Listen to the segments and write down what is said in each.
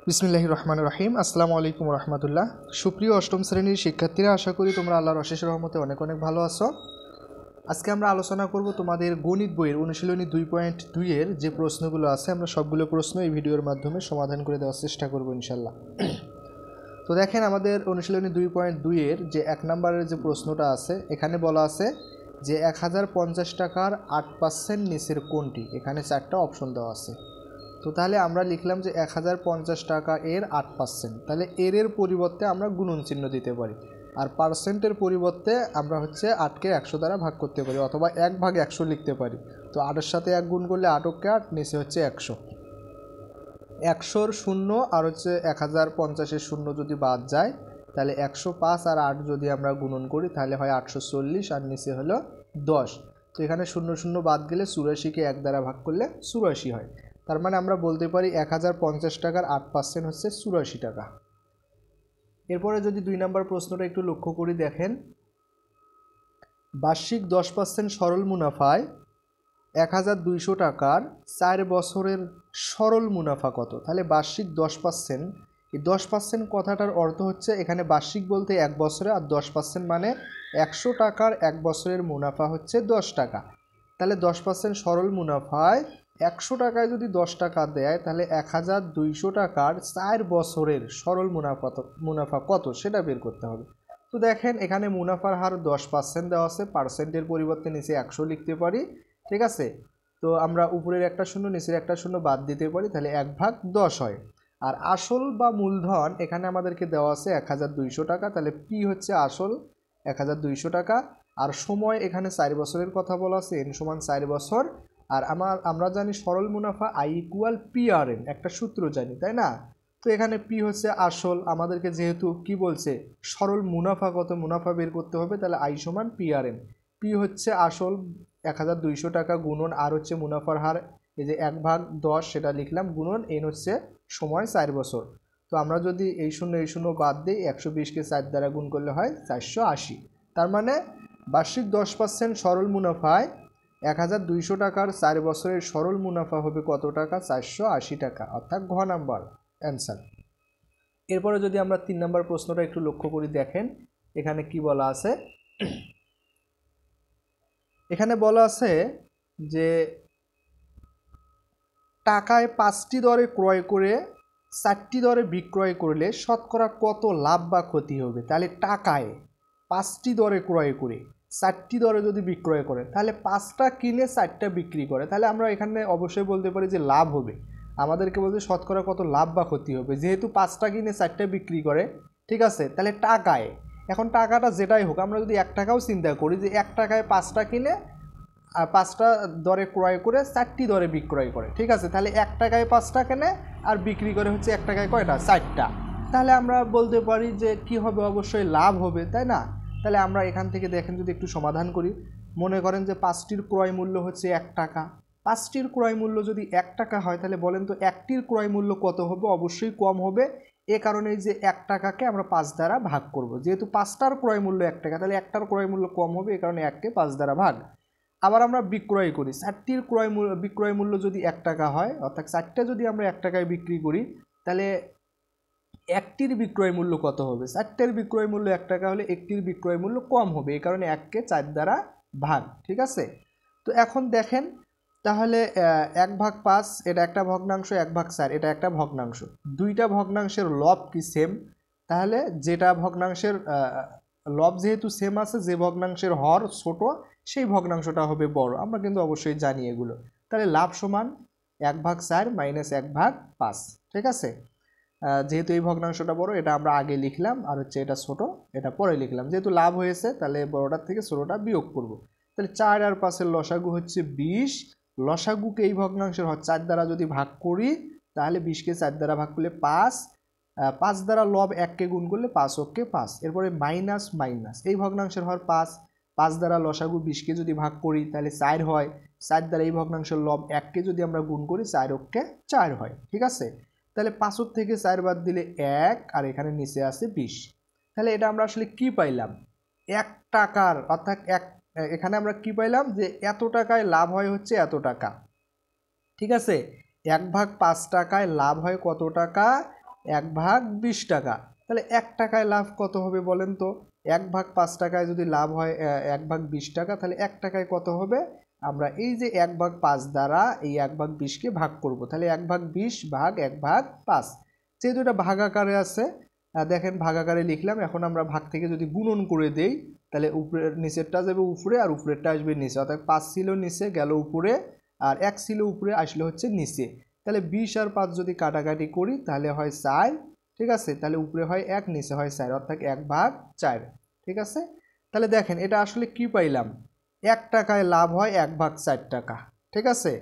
বিসমিল্লাহির রহমানির রহিম। আসসালামু আলাইকুম রহমতুল্লাহ। সুপ্রিয় অষ্টম শ্রেণীর শিক্ষার্থীরা, আশা করি তোমরা আল্লাহর অশেষ রহমতে অনেক অনেক ভালো আছো। আজকে আমরা আলোচনা করব তোমাদের গণিত বইয়ের অনুশীলনী 2.2 এর যে প্রশ্নগুলো আছে, আমরা সবগুলো প্রশ্ন এই ভিডিওর মাধ্যমে সমাধান করে দেওয়ার চেষ্টা করব ইনশাল্লাহ। তো দেখেন, আমাদের অনুশীলনী 2.2 এর যে 1 নম্বরের যে প্রশ্নটা আছে, এখানে বলা আছে যে 1050 টাকার 8% নিচের কোনটি। এখানে 4টা অপশন দেওয়া আছে। তো তাহলে আমরা লিখলাম যে 1050 টাকা এর 8%, তাহলে এর পরিবর্তে আমরা গুণন চিহ্ন দিতে পারি, আর পার্সেন্টের পরিবর্তে আমরা 8কে 100 দ্বারা ভাগ করতে পারি, অথবা 1/100 লিখতে পারি। তো 8-এর সাথে 1 গুণ করলে 8-কে 8, নিচে 100। 100-র শূন্য আর 1050-এর শূন্য যদি বাদ যায়, তাহলে 105 আর 8 যদি আমরা গুণন করি, তাহলে হয় 840, আর নিচে হলো 10। তো এখানে 0 বাদ গেলে 84-কে 1 দ্বারা ভাগ করলে 84 হয়। তার মানে আমরা বলতে পারি 1050 টাকার 8% হচ্ছে 84 টাকা। এরপরে যদি 2 নম্বর প্রশ্নটা একটু লক্ষ্য করি, দেখেন, বার্ষিক 10% সরল মুনাফায় 1200 টাকার 4 বছরের সরল মুনাফা কত। তাহলে বার্ষিক 10%, এই 10% কথাটার অর্থ হচ্ছে এখানে বার্ষিক বলতে 1 বছরে, আর 10% মানে 100 টাকার 1 বছরের মুনাফা হচ্ছে 10 টাকা। তাহলে 10% সরল মুনাফায় 100 টাকায় যদি 10 টাকা দেয়, তাহলে 1200 টাকার 4 বছরের সরল মুনাফা কত সেটা বের করতে হবে। তো দেখেন, এখানে মুনাফার হার 10% দেওয়া আছে, পার্সেন্টের পরিবর্তে নিচে 100 লিখতে পারি, ঠিক আছে। তো আমরা উপরের একটা শূন্য নিচের একটা শূন্য বাদ দিতে পারি, তাহলে 1/10 হয়। আর আসল বা মূলধন এখানে আমাদেরকে দেওয়া আছে 1200 টাকা, তাহলে পি হচ্ছে আসল 1200 টাকা। আর সময় এখানে 4 বছরের কথা বলা আছে, এন সমান 4 বছর। আর আমরা জানি সরল মুনাফা I=PRN, একটা সূত্র জানি, তাই না। তো এখানে পি হচ্ছে আসল, আমাদেরকে যেহেতু কি বলছে সরল মুনাফা কত, মুনাফা বের করতে হবে, তাহলে I=PRN। পি হচ্ছে আসল 1200 টাকা, গুণন আর হচ্ছে মুনাফার হার, এই যে 1/10 সেটা লিখলাম, গুণন এন হচ্ছে সময় 4 বছর। তো আমরা যদি এই শূন্য বাদ দিই, 120-কে 4 দ্বারা গুণ করলে হয় 480। তার মানে বার্ষিক 10% সরল মুনাফায় 1200 টাকার 4 বছরের সরল মুনাফা হবে কত টাকা, 480 টাকা, অর্থাৎ ঘ নাম্বার অ্যান্সার। এরপরে যদি আমরা 3 নম্বর প্রশ্নটা একটু লক্ষ্য করি, দেখেন এখানে কি বলা আছে। এখানে বলা আছে যে টাকায় 5টি দরে ক্রয় করে 4টি দরে বিক্রয় করলে শতকরা কত লাভ বা ক্ষতি হবে। তাহলে টাকায় 5টি দরে ক্রয় করে 4টি দরে যদি বিক্রয় করে, তাহলে 5টা কিনে 4টা বিক্রি করে, তাহলে আমরা এখানে অবশ্যই বলতে পারি যে লাভ হবে। আমাদেরকে বলতে শতকরা কত লাভ বা ক্ষতি হবে, যেহেতু 5টা কিনে 4টা বিক্রি করে, ঠিক আছে। তাহলে টাকায়, এখন টাকাটা যেটাই হোক, আমরা যদি 1 টাকাও চিন্তা করি যে 1 টাকায় 5টা কিনে আর 5টা দরে ক্রয় করে 4টি দরে বিক্রয় করে, ঠিক আছে। তাহলে 1 টাকায় 5টা কেনে আর বিক্রি করে হচ্ছে 1 টাকায় কয়টা, 4টা। তাহলে আমরা বলতে পারি যে কি হবে, অবশ্যই লাভ হবে, তাই না। তাহলে আমরা এখান থেকে দেখেন যদি একটু সমাধান করি, মনে করেন যে 5টির ক্রয় মূল্য হচ্ছে 1 টাকা। 5টির ক্রয় মূল্য যদি 1 টাকা হয়, তাহলে বলেন তো 1টির ক্রয় মূল্য কত হবে, অবশ্যই কম হবে। এ কারণে যে 1 টাকাকে আমরা 5 দ্বারা ভাগ করব, যেহেতু 5টার ক্রয় মূল্য 1 টাকা, তাহলে 1টার ক্রয় মূল্য কম হবে, এ কারণে 1কে 5 দ্বারা ভাগ। আবার আমরা বিক্রয় করি, 4টির বিক্রয় মূল্য যদি 1 টাকা হয়, অর্থাৎ 4টা যদি আমরা 1 টাকায় বিক্রি করি, তাহলে 1টির বিক্রয় মূল্য কত হবে, 4টার বিক্রয় মূল্য 1 টাকা হলে 1টির বিক্রয় মূল্য কম হবে, এই কারণে 1কে 4 দ্বারা ভাগ, ঠিক আছে। তো এখন দেখেন, তাহলে 1/5 এটা একটা ভগ্নাংশ, 1/4 এটা একটা ভগ্নাংশ, দুইটা ভগ্নাংশের লব কি সেম, তাহলে যেটা ভগ্নাংশের লব যেহেতু সেম আছে, যে ভগ্নাংশের হর ছোট সেই ভগ্নাংশটা হবে বড়, আমরা কিন্তু অবশ্যই জানি এগুলো। তাহলে লাভ সমান 1/4 মাইনাস 1/5, ঠিক আছে। যেহেতু এই ভগ্নাংশটা বড়, এটা আমরা আগে লিখলাম, আর হচ্ছে এটা ছোট, এটা পরে লিখলাম। যেহেতু লাভ হয়েছে, তাহলে বড়টার থেকে ছোটটা বিয়োগ করব। তাহলে 4 আর 5-এর লসাগু হচ্ছে 20। লসাগুকে এই ভগ্নাংশের হর 4 দ্বারা যদি ভাগ করি, তাহলে 20কে 4 দ্বারা ভাগ করলে 5, 5 দ্বারা লব 1কে গুণ করলে 5-কে 5, এরপরে মাইনাস মাইনাস, এই ভগ্নাংশের হর 5, 5 দ্বারা লসাগু 20কে যদি ভাগ করি, তাহলে 4 হয়। 4 দ্বারা এই ভগ্নাংশের লব 1কে যদি আমরা গুণ করি, 4-কে 4 হয়, ঠিক আছে। তাহলে 5 থেকে 4 বাদ দিলে 1, আর এখানে নিচে আছে 20। তাহলে এটা আমরা আসলে কি পাইলাম, 1 টাকার, অর্থাৎ এখানে আমরা কি পাইলাম যে এত টাকায় লাভ হয় হচ্ছে এত টাকা, ঠিক আছে। 1/5 টাকায় লাভ হয় কত টাকা, 1/20 টাকা। তাহলে 1 টাকায় লাভ কত হবে বলেন তো? 1/5 টাকায় যদি লাভ হয় 1/20 টাকা, তাহলে 1 টাকায় কত হবে? আমরা এই যে 1/5 দ্বারা এই 1/20কে ভাগ করব, তাহলে 1/20 ভাগ 1/5। যেহেতু এটা ভাগ আকারে আছে, দেখেন ভাগ আকারে লিখলাম। এখন আমরা ভাগ থেকে যদি গুণন করে দেই, তাহলে উপরের নিচেরটা যাবে উপরে আর উপরেরটা আসবে নিচে, অর্থাৎ 5 ছিল নিচে গেল উপরে আর 1 ছিল উপরে আসলে হচ্ছে নিচে। তাহলে 20 আর 5 যদি কাটাকাটি করি তাহলে হয় 4, ঠিক আছে? তাহলে উপরে হয় 1 নিচে হয় 4, অর্থাৎ 1/4, ঠিক আছে? তাহলে দেখেন এটা আসলে কি পাইলাম? 1 টাকায় লাভ হয় 1/4 টাকা, ঠিক আছে?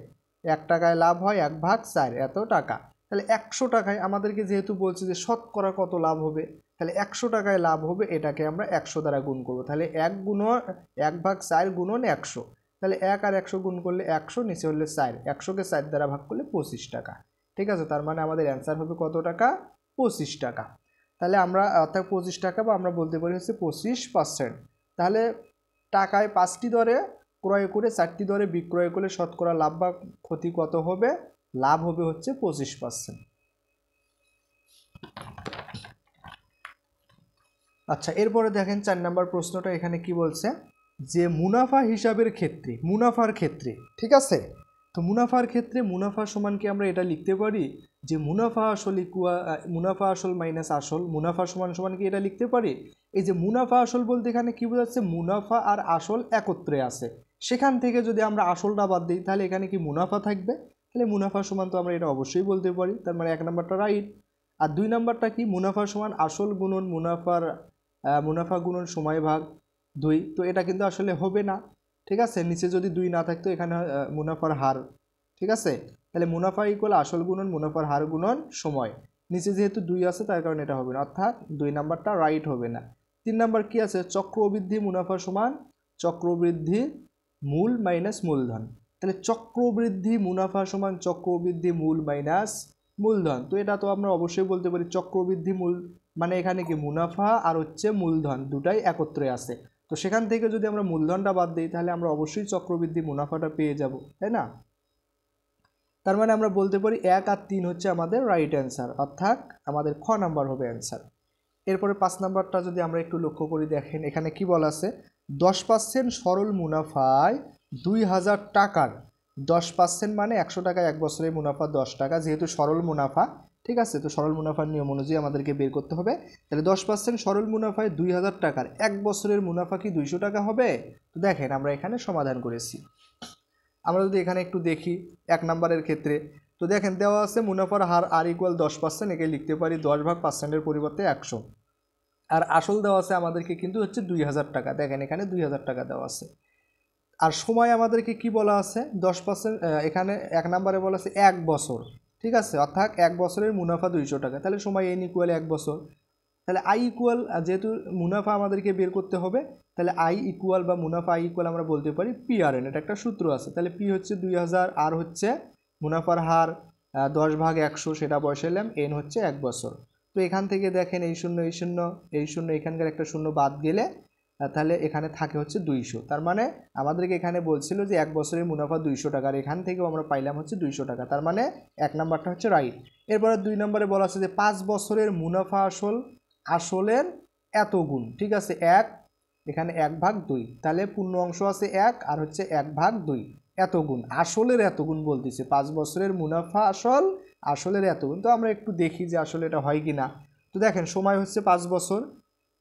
1 টাকায় লাভ হয় 1/4 এত টাকা। তাহলে 100 টাকায় আমাদেরকে যেহেতু বলছে যে শতকরা কত লাভ হবে, তাহলে 100 টাকায় লাভ হবে, এটাকে আমরা 100 দ্বারা গুণ করব। তাহলে 1/4 গুণন 100, তাহলে 1 আর 100 গুণ করলে 100, নিচে হলে 4, 100কে 4 দ্বারা ভাগ করলে 25 টাকা, ঠিক আছে? তার মানে আমাদের অ্যান্সার হবে কত টাকা? 25 টাকা। তাহলে আমরা অর্থাৎ 25 টাকা, বা আমরা বলতে পারি হচ্ছে 25%। তাহলে টাকায় 5টি দরে ক্রয় করে 4টি দরে বিক্রয় করলে শতকরা লাভ বা ক্ষতি কত হবে? লাভ হবে হচ্ছে 25%। আচ্ছা, এরপরে দেখেন 4 নম্বর প্রশ্নটা এখানে কি বলছে যে মুনাফা হিসাবের ক্ষেত্রে, মুনাফার ক্ষেত্রে, ঠিক আছে? তো মুনাফার ক্ষেত্রে মুনাফা সমান কি আমরা এটা লিখতে পারি যে মুনাফা আসল মাইনাস আসল, মুনাফা সমান সমান কি এটা লিখতে পারি? এই যে মুনাফা আসল বলতে এখানে কি বোঝাচ্ছে? মুনাফা আর আসল একত্রে আছে, সেখান থেকে যদি আমরা আসলটা বাদ দিই তাহলে এখানে কি মুনাফা থাকবে? তাহলে মুনাফা সমান তো আমরা এটা অবশ্যই বলতে পারি, তার মানে 1 নম্বরটা রাইট। আর 2 নম্বরটা কি? মুনাফা সমান আসল গুণন মুনাফা গুণন সময় ভাগ 2, তো এটা কিন্তু আসলে হবে না, ঠিক আছে? নিচে যদি 2 না থাকতো এখানে মুনাফার হার, ঠিক আছে? তাহলে মুনাফা ইকুয়াল আসল গুণন মুনাফার হার গুণন সময়, নিচে যেহেতু 2 আছে তার কারণে এটা হবে না, অর্থাৎ 2 নাম্বারটা রাইট হবে না। 3 নাম্বার কি আছে? চক্রবৃদ্ধি মুনাফা সমান চক্রবৃদ্ধি মূল মাইনাস মূলধন। তাহলে চক্রবৃদ্ধি মুনাফা সমান চক্রবৃদ্ধি মূল মাইনাস মূলধন, তো এটা তো আমরা অবশ্যই বলতে পারি চক্রবৃদ্ধি মূল, মানে এখানে কি মুনাফা আর হচ্ছে মূলধন দুটাই একত্রে আছে, তো সেখান থেকে যদি আমরা মূলধনটা বাদ দিই তাহলে আমরা অবশ্যই চক্রবৃদ্ধি মুনাফাটা পেয়ে যাব, তাই না? তার মানে আমরা বলতে পারি 1 আর 3 হচ্ছে আমাদের রাইট অ্যান্সার, অর্থাৎ আমাদের খ নাম্বার হবে অ্যান্সার। এরপরে 5 নাম্বারটা যদি আমরা একটু লক্ষ্য করি, দেখেন এখানে কি বলা আছে? 10% সরল মুনাফায় 2000 টাকার 10% মানে 100 টাকায় 1 বছরের মুনাফা 10 টাকা, যেহেতু সরল মুনাফা, ঠিক আছে? তো সরল মুনাফার নিয়ম অনুযায়ী আমাদেরকে বের করতে হবে। তাহলে 10% সরল মুনাফায় 2000 টাকার 1 বছরের মুনাফা কি 200 টাকা হবে? তো দেখেন আমরা এখানে সমাধান করেছি। আমরা যদি এখানে একটু দেখি 1 নম্বরের ক্ষেত্রে, তো দেখেন দেওয়া আছে মুনাফার হার আর ইকুয়াল 10%, একে লিখতে পারি 10/% পরিবর্তে 100, আর আসল দেওয়া আছে আমাদেরকে কিন্তু হচ্ছে 2000 টাকা, দেখেন এখানে 2000 টাকা দেওয়া আছে। আর সময় আমাদেরকে কি বলা আছে? 10%, এখানে 1 নম্বরে বলা আছে 1 বছর, ঠিক আছে? অর্থাৎ 1 বছরের মুনাফা 200 টাকা, তাহলে সময় n ইকুয়াল 1 বছর। তাহলে আই ইকুয়াল, যেহেতু মুনাফা আমাদেরকে বের করতে হবে, তাহলে আই ইকুয়াল বা মুনাফা আই ইকুয়াল আমরা বলতে পারি PRN, এটা একটা সূত্র আছে। তাহলে পি হচ্ছে 2000, আর হচ্ছে মুনাফার হার 10/100 সেটা বসাইলাম, n হচ্ছে 1 বছর। তো এখান থেকে দেখেন এই শূন্য এই শূন্য এই শূন্য, এখানকার একটা শূন্য বাদ গেলে তাহলে এখানে থাকে হচ্ছে 200, তার মানে আমাদেরকে এখানে বলছিল যে 1 বছরের মুনাফা 200 টাকা, আর এখান থেকেও আমরা পাইলাম হচ্ছে 200 টাকা, তার মানে 1 নাম্বারটা হচ্ছে রাইট। এরপরে 2 নম্বরে বলা আছে যে 5 বছরের মুনাফা আসলের এত গুণ, ঠিক আছে? 1, এখানে 1/2, তাহলে পূর্ণ অংশ আছে 1 আর হচ্ছে 1/2 এত গুণ, আসলের এত গুণ বলতেছে। 5 বছরের মুনাফা আসলের এত গুণ, তো আমরা একটু দেখি যে আসলে এটা হয় কি না। তো দেখেন সময় হচ্ছে 5 বছর,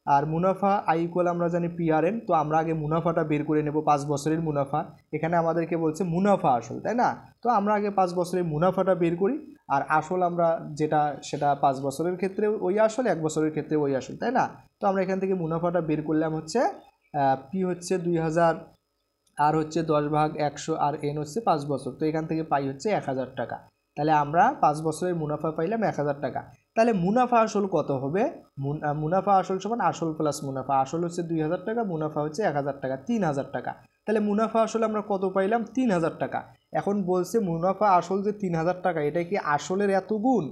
আর মুনাফা আই ইকুয়াল আমরা জানি PRN, তো আমরা আগে মুনাফাটা বের করে নেব, 5 বছরের মুনাফা। এখানে আমাদেরকে বলছে মুনাফা আসল, তাই না? তো আমরা আগে 5 বছরের মুনাফাটা বের করি, আর আসল আমরা যেটা সেটা 5 বছরের ক্ষেত্রে ওই আসল, 1 বছরের ক্ষেত্রে ওই আসল, তাই না? তো আমরা এখান থেকে মুনাফাটা বের করলাম হচ্ছে পি হচ্ছে 2000, আর হচ্ছে 10/100, আর এন হচ্ছে 5 বছর, তো এখান থেকে পাই হচ্ছে 1000 টাকা। তাহলে আমরা 5 বছরের মুনাফা পাইলাম 1000 টাকা। তাহলে মুনাফা আসল কত হবে? মুনাফা আসল সমান আসল প্লাস মুনাফা, আসল হচ্ছে 2000 টাকা, মুনাফা হচ্ছে 1000 টাকা, 3000 টাকা। তাহলে মুনাফা আসলে আমরা কত পাইলাম? 3000 টাকা। এখন বলছে মুনাফা আসল যে 3000 টাকা, এটা কি আসলের এত গুণ?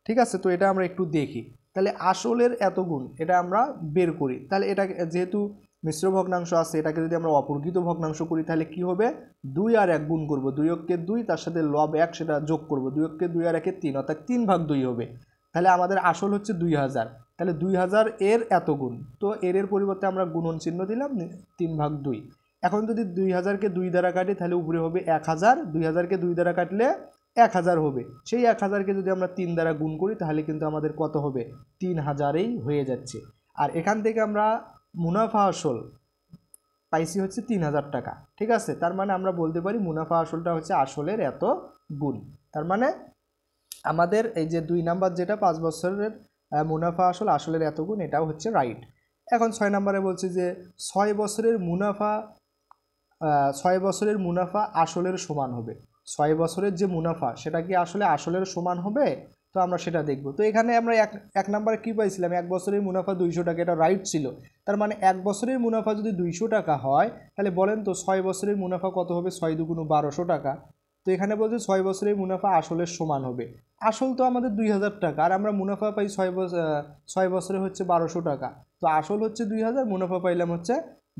ঠিক আছে, তো এটা আমরা একটু দেখি। তাহলে আসলের এত গুণ এটা আমরা বের করি, তাহলে এটা যেহেতু মিশ্র ভগ্নাংশ আছে, এটাকে যদি আমরা অপরকৃত ভগ্নাংশ করি তাহলে কি হবে? 2 আর 1 গুণ করব, 2 অক্ষে 2, তার সাথে লব 1 সেটা যোগ করব, 2 অক্ষে 2 আর 1 3, অর্থাৎ 3/2 হবে। তাহলে আমাদের আসল হচ্ছে 2000, তাহলে 2000 এর এত গুণ, তো এর পরিবর্তে আমরা গুণন চিহ্ন দিলাম 3/2। এখন যদি 2000-কে 2 দ্বারা কাটি তাহলে উপরে হবে 1000, 2000-কে 2 দ্বারা কাটলে 1000 হবে। সেই 1000-কে যদি আমরা 3 দ্বারা গুণ করি তাহলে কিন্তু আমাদের কত হবে, 3000-এই হয়ে যাচ্ছে। আর এখান থেকে আমরা মুনাফা আসল পাইছি হচ্ছে 3000 টাকা, ঠিক আছে। তার মানে আমরা বলতে পারি মুনাফা আসলটা হচ্ছে আসলের এত গুণ। তার মানে আমাদের এই যে 2 নাম্বার যেটা 5 বছরের মুনাফা আসল আসলের এত গুণ, এটাও হচ্ছে রাইট। এখন 6 নম্বরে বলছি যে 6 বছরের মুনাফা আসলের সমান হবে। 6 বছরের যে মুনাফা সেটা কি আসলে আসলের সমান হবে, তো আমরা সেটা দেখব। তো এখানে আমরা এক নম্বরে কি পাইছিলাম, 1 বছরের মুনাফা 200 টাকা, এটা রাইট ছিল। তার মানে 1 বছরের মুনাফা যদি 200 টাকা হয় তাহলে বলেন তো 6 বছরের মুনাফা কত হবে, 6 দুগুণ 1200 টাকা। তো এখানে বলছে 6 বছরের মুনাফা আসলের সমান হবে। আসল তো আমাদের 2000 টাকা, আর আমরা মুনাফা পাই 6 বছরে হচ্ছে 1200 টাকা। তো আসল হচ্ছে 2000, মুনাফা পাইলাম হচ্ছে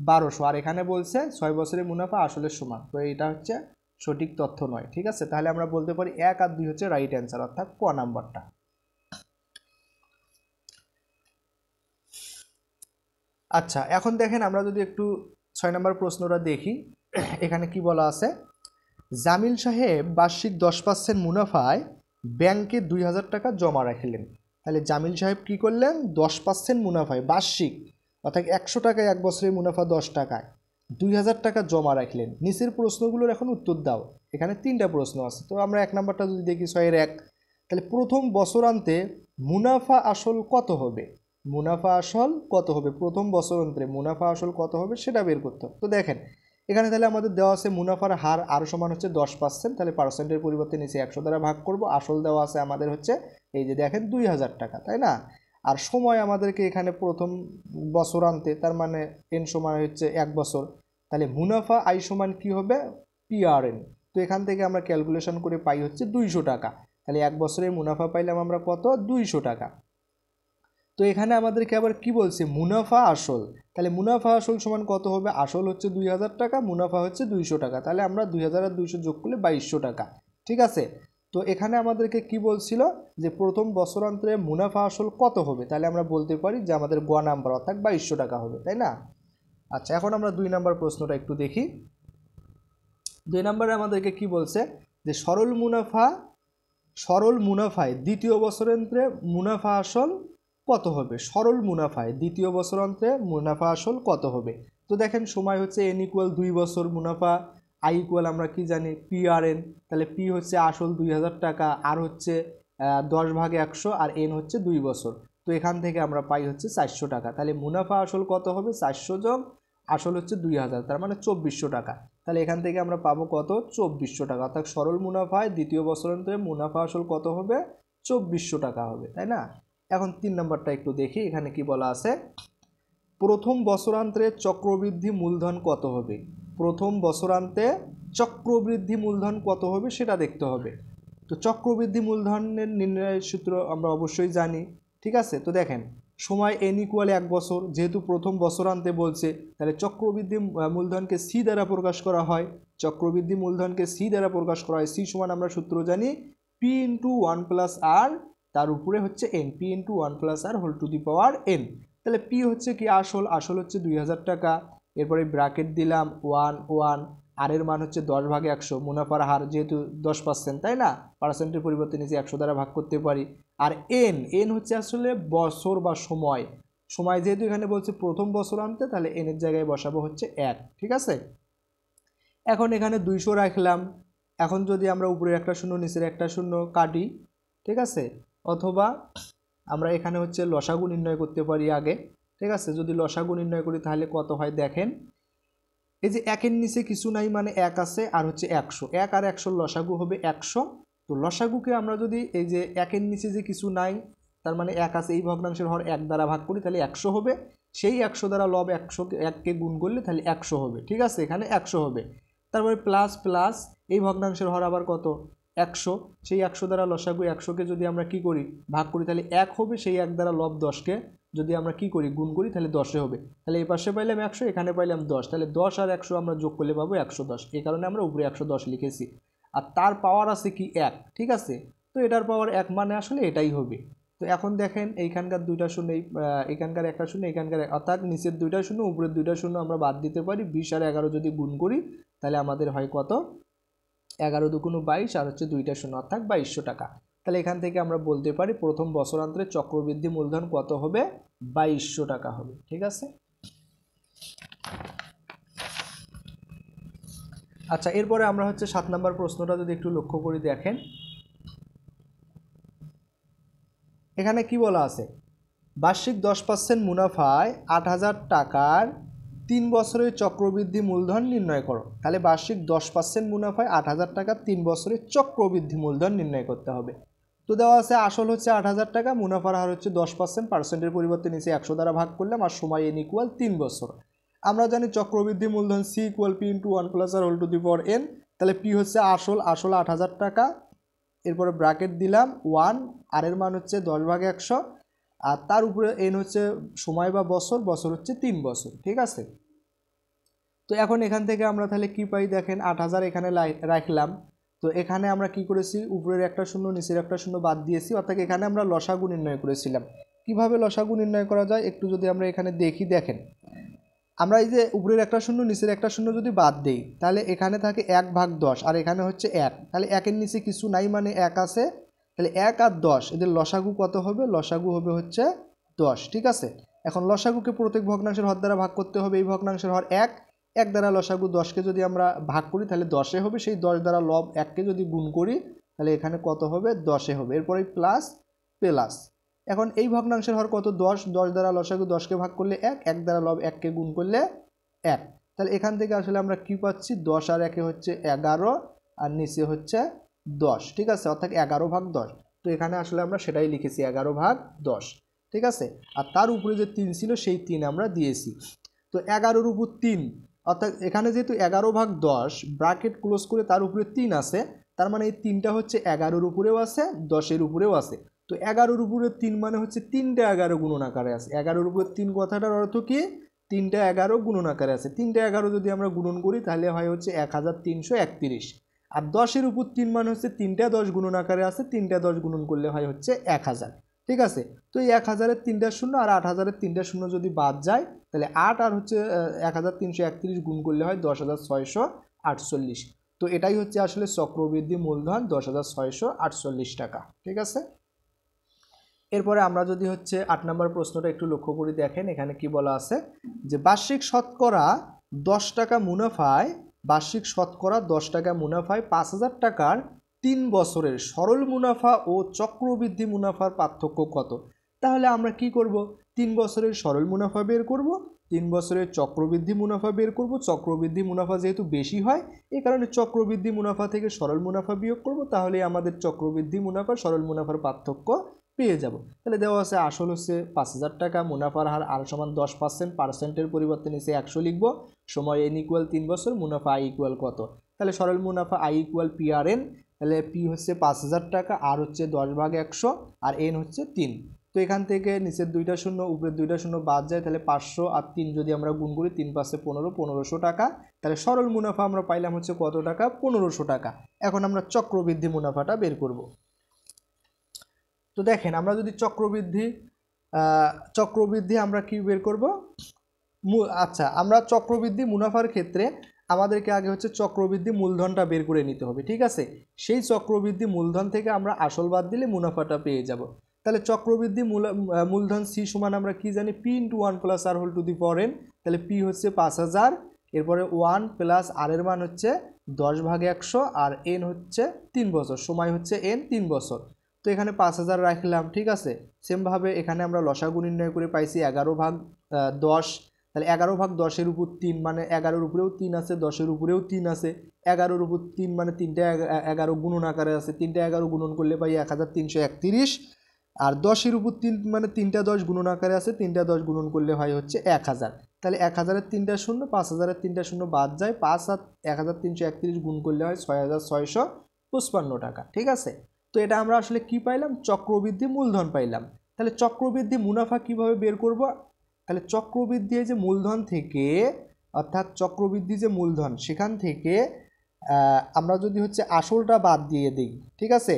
1200, আর এখানে বলছে 6 বছরের মুনাফা আসলের সমান। তো এটা হচ্ছে সঠিক তথ্য নয়, ঠিক আছে। তাহলে আমরা বলতে পারি 1 আর 2 হচ্ছে রাইট অ্যান্সার, অর্থাৎ ক নাম্বারটা। আচ্ছা, এখন দেখেন আমরা যদি একটু 6 নম্বর প্রশ্নটা দেখি, এখানে কি বলা আছে, জামিল সাহেব বার্ষিক 10% মুনাফায় ব্যাংকে 2000 টাকা জমা রাখলেন। তাহলে জামিল সাহেব কি করলেন, 10% মুনাফায় বার্ষিক, অর্থাৎ 100 টাকায় 1 বছরের মুনাফা 10 টাকায় 2000 টাকা জমা রাখলেন। নিচের প্রশ্নগুলোর এখন উত্তর দাও। এখানে 3টা প্রশ্ন আছে। তো আমরা 1 নাম্বারটা যদি দেখি 6-এর 1, তাহলে প্রথম বছরান্তে মুনাফা আসল কত হবে, মুনাফা আসল কত হবে, প্রথম বছরান্তে মুনাফা আসল কত হবে সেটা বের করতে হবে। তো দেখেন এখানে তাহলে আমাদের দেওয়া আছে মুনাফার হার আর সমান হচ্ছে 10%, তাহলে পার্সেন্টের পরিবর্তে নিচে 100 দ্বারা ভাগ করব। আসল দেওয়া আছে আমাদের হচ্ছে এই যে দেখেন 2000 টাকা, তাই না। আর সময় আমাদেরকে এখানে প্রথম বছরান্তে, তার মানে এন সময় হচ্ছে 1 বছর, তাহলে মুনাফা আই সমান কি হবে, PRN। তো এখান থেকে আমরা ক্যালকুলেশন করে পাই হচ্ছে 200 টাকা। তাহলে 1 বছরের মুনাফা পাইলাম আমরা কত, 200 টাকা। তো এখানে আমাদেরকে আবার কি বলছে, মুনাফা আসল। তাহলে মুনাফা আসল সমান কত হবে, আসল হচ্ছে 2000 টাকা, মুনাফা হচ্ছে 200 টাকা। তাহলে আমরা 2000 আর 200 যোগ করলে 2200 টাকা, ঠিক আছে। তো এখানে আমাদেরকে কি বলছিল যে প্রথম বছরান্তরে মুনাফা আসল কত হবে, তাহলে আমরা বলতে পারি যে আমাদের গ নাম্বার, অর্থাৎ 2200 টাকা হবে, তাই না। আচ্ছা, এখন আমরা 2 নাম্বার প্রশ্নটা একটু দেখি। 2 নম্বরে আমাদেরকে কি বলছে যে সরল মুনাফায় দ্বিতীয় বছরান্তে মুনাফা আসল কত হবে, সরল মুনাফায় দ্বিতীয় বছরান্তে মুনাফা আসল কত হবে। তো দেখেন সময় হচ্ছে n = 2 বছর, মুনাফা i = আমরা কি জানি PRN। তাহলে P হচ্ছে আসল 2000 টাকা, আর হচ্ছে 10/100, আর n হচ্ছে 2 বছর। তো এখান থেকে আমরা পাই হচ্ছে 400 টাকা। তাহলে মুনাফা আসল কত হবে, 400 যোগ আসল হচ্ছে 2000, তার মানে 2400 টাকা। তাহলে এখান থেকে আমরা পাবো কত, 2400 টাকা। অর্থাৎ সরল মুনাফায় দ্বিতীয় বছরান্তে মুনাফা আসল কত হবে, 2400 টাকা হবে, তাই না। এখন 3 নম্বরটা একটু দেখি, এখানে কি বলা আছে, প্রথম বছরান্তে চক্রবৃদ্ধি মূলধন কত হবে, প্রথম বছরান্তে চক্রবৃদ্ধি মূলধন কত হবে সেটা দেখতে হবে। তো চক্রবৃদ্ধি মূলধনের নির্ণয়ের সূত্র আমরা অবশ্যই জানি, ঠিক আছে। তো দেখেন সময় n = 1 বছর, যেহেতু প্রথম বছরান্তে বলছে তাহলে চক্রবৃদ্ধি মূলধনকে C দ্বারা প্রকাশ করা হয়, চক্রবৃদ্ধি মূলধনকে C দ্বারা প্রকাশ করা হয়। C সমান আমরা সূত্র জানি P × 1 + R, তার উপরে হচ্ছে n, P × 1 + R whole to the power n। তাহলে P হচ্ছে কি আসল, আসল হচ্ছে 2000 টাকা, এরপরে ব্র্যাকেট দিলাম 1 আর এর মান হচ্ছে 10/100, মুনাফার হার যেহেতু 10%, তাই না, পার্সেন্টের পরিবর্তে নিচে 100 দ্বারা ভাগ করতে পারি। আর n হচ্ছে আসলে বছর বা সময়, সময় যেহেতু এখানে বলছে প্রথম বছরান্তে, তাহলে n এর জায়গায় বসাবো হচ্ছে 1, ঠিক আছে। এখন এখানে 200 রাখলাম। এখন যদি আমরা উপরের একটা শূন্য নিচের একটা শূন্য কাটি, ঠিক আছে, অথবা আমরা এখানে হচ্ছে লসাগু নির্ণয় করতে পারি আগে, ঠিক আছে। যদি লসাগু নির্ণয় করি তাহলে কত হয় দেখেন, এই যে 1 এর নিচে কিছু নাই মানে 1 আছে, আর হচ্ছে 100, 1 আর 100 লসাগু হবে 100। তো লসাগুকে আমরা যদি এই যে 1 এর নিচে যে কিছু নাই, তার মানে 1 আছে, এই ভগ্নাংশের হর 1 দ্বারা ভাগ করি তাহলে 100 হবে। সেই 100 দ্বারা লব 1কে গুণ করলে তাহলে 100 হবে, ঠিক আছে, এখানে 100 হবে। তারপরে প্লাস প্লাস এই ভগ্নাংশের হর আবার কত, 100, সেই 100 দ্বারা লসাগু 100কে যদি আমরা কি করি ভাগ করি তাহলে 1 হবে, সেই 1 দ্বারা লব 10কে যদি আমরা কি করি গুণ করি তাহলে 10 হবে। তাহলে এই পাশে পাইলাম 100, এখানে পাইলাম 10, তাহলে 10 আর 100 আমরা যোগ করলে পাবো 110। এই কারণে আমরা উপরে 110 লিখেছি। আর তার পাওয়ার আছে কি 1, ঠিক আছে। তো এটার পাওয়ার 1 মানে আসলে এটাই হবে। তো এখন দেখেন এইখানকার দুইটা শূন্য, এখানকার একটা শূন্য, এখানকার, অর্থাৎ নিচের দুইটা শূন্য উপরের দুইটা শূন্য আমরা বাদ দিতে পারি। 20 আর 11 যদি গুণ করি তাহলে আমাদের হয় কত, 11 দুগুণ 22 আর হচ্ছে দুইটা শূন্য, অর্থাৎ 2200 টাকা। তাহলে এখান থেকে আমরা বলতে পারি প্রথম বছরান্তে চক্রবৃদ্ধি মূলধন কত হবে, 2200 টাকা হবে। ঠিক আছে। আচ্ছা, এরপরে আমরা হচ্ছে 7 নম্বর প্রশ্নটা যদি একটু লক্ষ্য করি দেখেন, এখানে কি বলা আছে, বার্ষিক 10% মুনাফায় 8000 টাকার 3 বছরের চক্রবৃদ্ধি মূলধন নির্ণয় করো। তাহলে বার্ষিক 10% মুনাফায় 8000 টাকা 3 বছরের চক্রবৃদ্ধি মূলধন নির্ণয় করতে হবে। তো দেওয়া আছে আসল হচ্ছে 8000 টাকা, মুনাফার হার হচ্ছে 10%, পার্সেন্টের পরিবর্তে নিচে 100 দ্বারা ভাগ করলাম, আর সময় n ইকুয়াল 3 বছর। আমরা জানি চক্রবৃদ্ধি মূলধন c equal p into 1 plus R whole to the power n। তাহলে p হচ্ছে আসল 8000 টাকা, এরপরে ব্র্যাকেট দিলাম 1, আর এর মান হচ্ছে 10/100, আর তার উপরে n হচ্ছে সময় বা বছর, বছর হচ্ছে 3 বছর। ঠিক আছে। তো এখন এখান থেকে আমরা তাহলে কি পাই দেখেন, 8000 এখানে রাখলাম। তো এখানে আমরা কি করেছি, উপরের একটা শূন্য নিচের একটা শূন্য বাদ দিয়েছি, অর্থাৎ এখানে আমরা লসাগু নির্ণয় করেছিলাম। কিভাবে লসাগু নির্ণয় করা যায় একটু যদি আমরা এখানে দেখি, দেখেন আমরা এই যে উপরের একটা শূন্য নিচের একটা শূন্য যদি বাদ দেই তাহলে এখানে থাকে 1/10, আর এখানে হচ্ছে 1, তাহলে 1-এর নিচে কিছু নাই মানে 1 আছে। তাহলে 1 আর 10 এদের লসাগু কত হবে, লসাগু হবে হচ্ছে 10। ঠিক আছে। এখন লসাগুকে প্রত্যেক ভগ্নাংশের হর দ্বারা ভাগ করতে হবে, এই ভগ্নাংশের হর 1, 1 দ্বারা লসাগু 10কে যদি আমরা ভাগ করি তাহলে 10-এ হবে, সেই 10 দ্বারা লব 1কে যদি গুণ করি তাহলে এখানে কত হবে, 10-এ হবে। এরপরে প্লাস প্লাস, এখন এই ভগ্নাংশের হর কত, 10, 10 দ্বারা লসাগু 10কে ভাগ করলে 1, 1 দ্বারা লব 1কে গুণ করলে 1। তাহলে এখান থেকে আসলে আমরা কি পাচ্ছি, 10 আর 1-এ হচ্ছে 11, আর নিচে হচ্ছে 10। ঠিক আছে, অর্থাৎ 11/10। তো এখানে আসলে আমরা সেটাই লিখেছি, 11/10। ঠিক আছে। আর তার উপরে যে 3 ছিল সেই 3 আমরা দিয়েছি। তো 11-এর উপর 3, অর্থাৎ এখানে যেহেতু 11/10 ব্র্যাকেট ক্লোজ করে তার উপরে 3 আছে, তার মানে এই 3টা হচ্ছে 11-এর উপরেও আছে, 10-এর উপরেও আছে। তো 11-এর উপরে 3 মানে হচ্ছে 3টা 11 গুণন আকারে আছে। 11-এর উপরে 3 কথাটার অর্থ কি, 3টা 11 গুণন আকারে আছে। 3টা 11 যদি আমরা গুণন করি তাহলে হয় হচ্ছে 1331। আর 10-এর উপর 3 মানে হচ্ছে 3টা 10 গুণন আকারে আছে, 3টা 10 গুণন করলে হয় হচ্ছে 1000। ঠিক আছে। তো এই 1000-এর 3টা শূন্য আর 8000-এর 3টা শূন্য যদি বাদ যায় তাহলে 8 আর হচ্ছে 1331 গুণ করলে হয় 10,648। তো এটাই হচ্ছে আসলে চক্রবৃদ্ধি মূলধন, 10,648 টাকা। ঠিক আছে। এরপরে আমরা যদি হচ্ছে 8 নম্বর প্রশ্নটা একটু লক্ষ্য করি দেখেন, এখানে কি বলা আছে যে বার্ষিক শতকরা 10 টাকা মুনাফায়, বার্ষিক শতকরা 10 টাকা মুনাফায় 5000 টাকার 3 বছরের সরল মুনাফা ও চক্রবৃদ্ধি মুনাফার পার্থক্য কত। তাহলে আমরা কি করব, 3 বছরের সরল মুনাফা বের করব, 3 বছরের চক্রবৃদ্ধি মুনাফা বের করব। চক্রবৃদ্ধি মুনাফা যেহেতু বেশি হয় এই কারণে চক্রবৃদ্ধি মুনাফা থেকে সরল মুনাফা বিয়োগ করব, তাহলে আমাদের চক্রবৃদ্ধি মুনাফা সরল মুনাফার পার্থক্য পেয়ে যাব। তাহলে দেওয়া আছে আসল হচ্ছে 5000 টাকা, মুনাফার হার আর সমান 10%, পার্সেন্টের পরিবর্তে নিচে 100 লিখব, সময় n ইকুয়াল 3 বছর, মুনাফা i ইকুয়াল কত। তাহলে সরল মুনাফা i ইকুয়াল PRN। তাহলে p হচ্ছে 5000 টাকা, আর হচ্ছে 10/100, আর n হচ্ছে 3। তো এখান থেকে নিচের দুইটা শূন্য উপরের দুইটা শূন্য বাদ যায়, তাহলে 500 আর 3 যদি আমরা গুণ করি 3 5 15, 1500 টাকা। তাহলে সরল মুনাফা আমরা পাইলাম হচ্ছে কত টাকা, 1500 টাকা। এখন আমরা চক্রবৃদ্ধি মুনাফাটা বের করব। তো দেখেন আমরা যদি চক্রবৃদ্ধি আমরা কি বের করব, আচ্ছা আমরা চক্রবৃদ্ধি মুনাফার ক্ষেত্রে আমাদেরকে আগে হচ্ছে চক্রবৃদ্ধি মূলধনটা বের করে নিতে হবে। ঠিক আছে। সেই চক্রবৃদ্ধি মূলধন থেকে আমরা আসল বাদ দিলে মুনাফাটা পেয়ে যাব। তাহলে চক্রবৃদ্ধি মূলধন সি সমান আমরা কি জানি, p into 1 plus R whole to the power n। তাহলে p হচ্ছে 5000, এরপরে 1 প্লাস আর এর মান হচ্ছে 10/100, আর n হচ্ছে 3 বছর, সময় হচ্ছে n 3 বছর। তো এখানে 5000 রাখলাম। ঠিক আছে। সেমভাবে এখানে আমরা লসাগু নির্ণয় করে পাইছি 11/10। তাহলে 11/10-এর উপর 3 মানে 11-এর উপরেও 3 আছে, 10-এর উপরেও 3 আছে, 11-এর উপর 3 মানে 3টা 11 গুণন আকারে আছে, 3টা 11 গুণন করলে পাই 1331। আর 10-এর উপর 3 মানে 3টা 10 গুণন আকারে আছে, 3টা 10 গুণন করলে হয় হচ্ছে 1000। তাহলে 1000-এর 3টা শূন্য, 5000-এর 3টা শূন্য বাদ যায়, 5 আর 1331 গুণ করলে হয় 6655 টাকা। ঠিক আছে। তো এটা আমরা আসলে কি পাইলাম, চক্রবৃদ্ধি মূলধন পাইলাম। তাহলে চক্রবৃদ্ধি মুনাফা কিভাবে বের করব, তাহলে চক্রবৃদ্ধি যে মূলধন থেকে, অর্থাৎ চক্রবৃদ্ধি যে মূলধন সেখান থেকে আমরা যদি হচ্ছে আসলটা বাদ দিয়ে দিই, ঠিক আছে,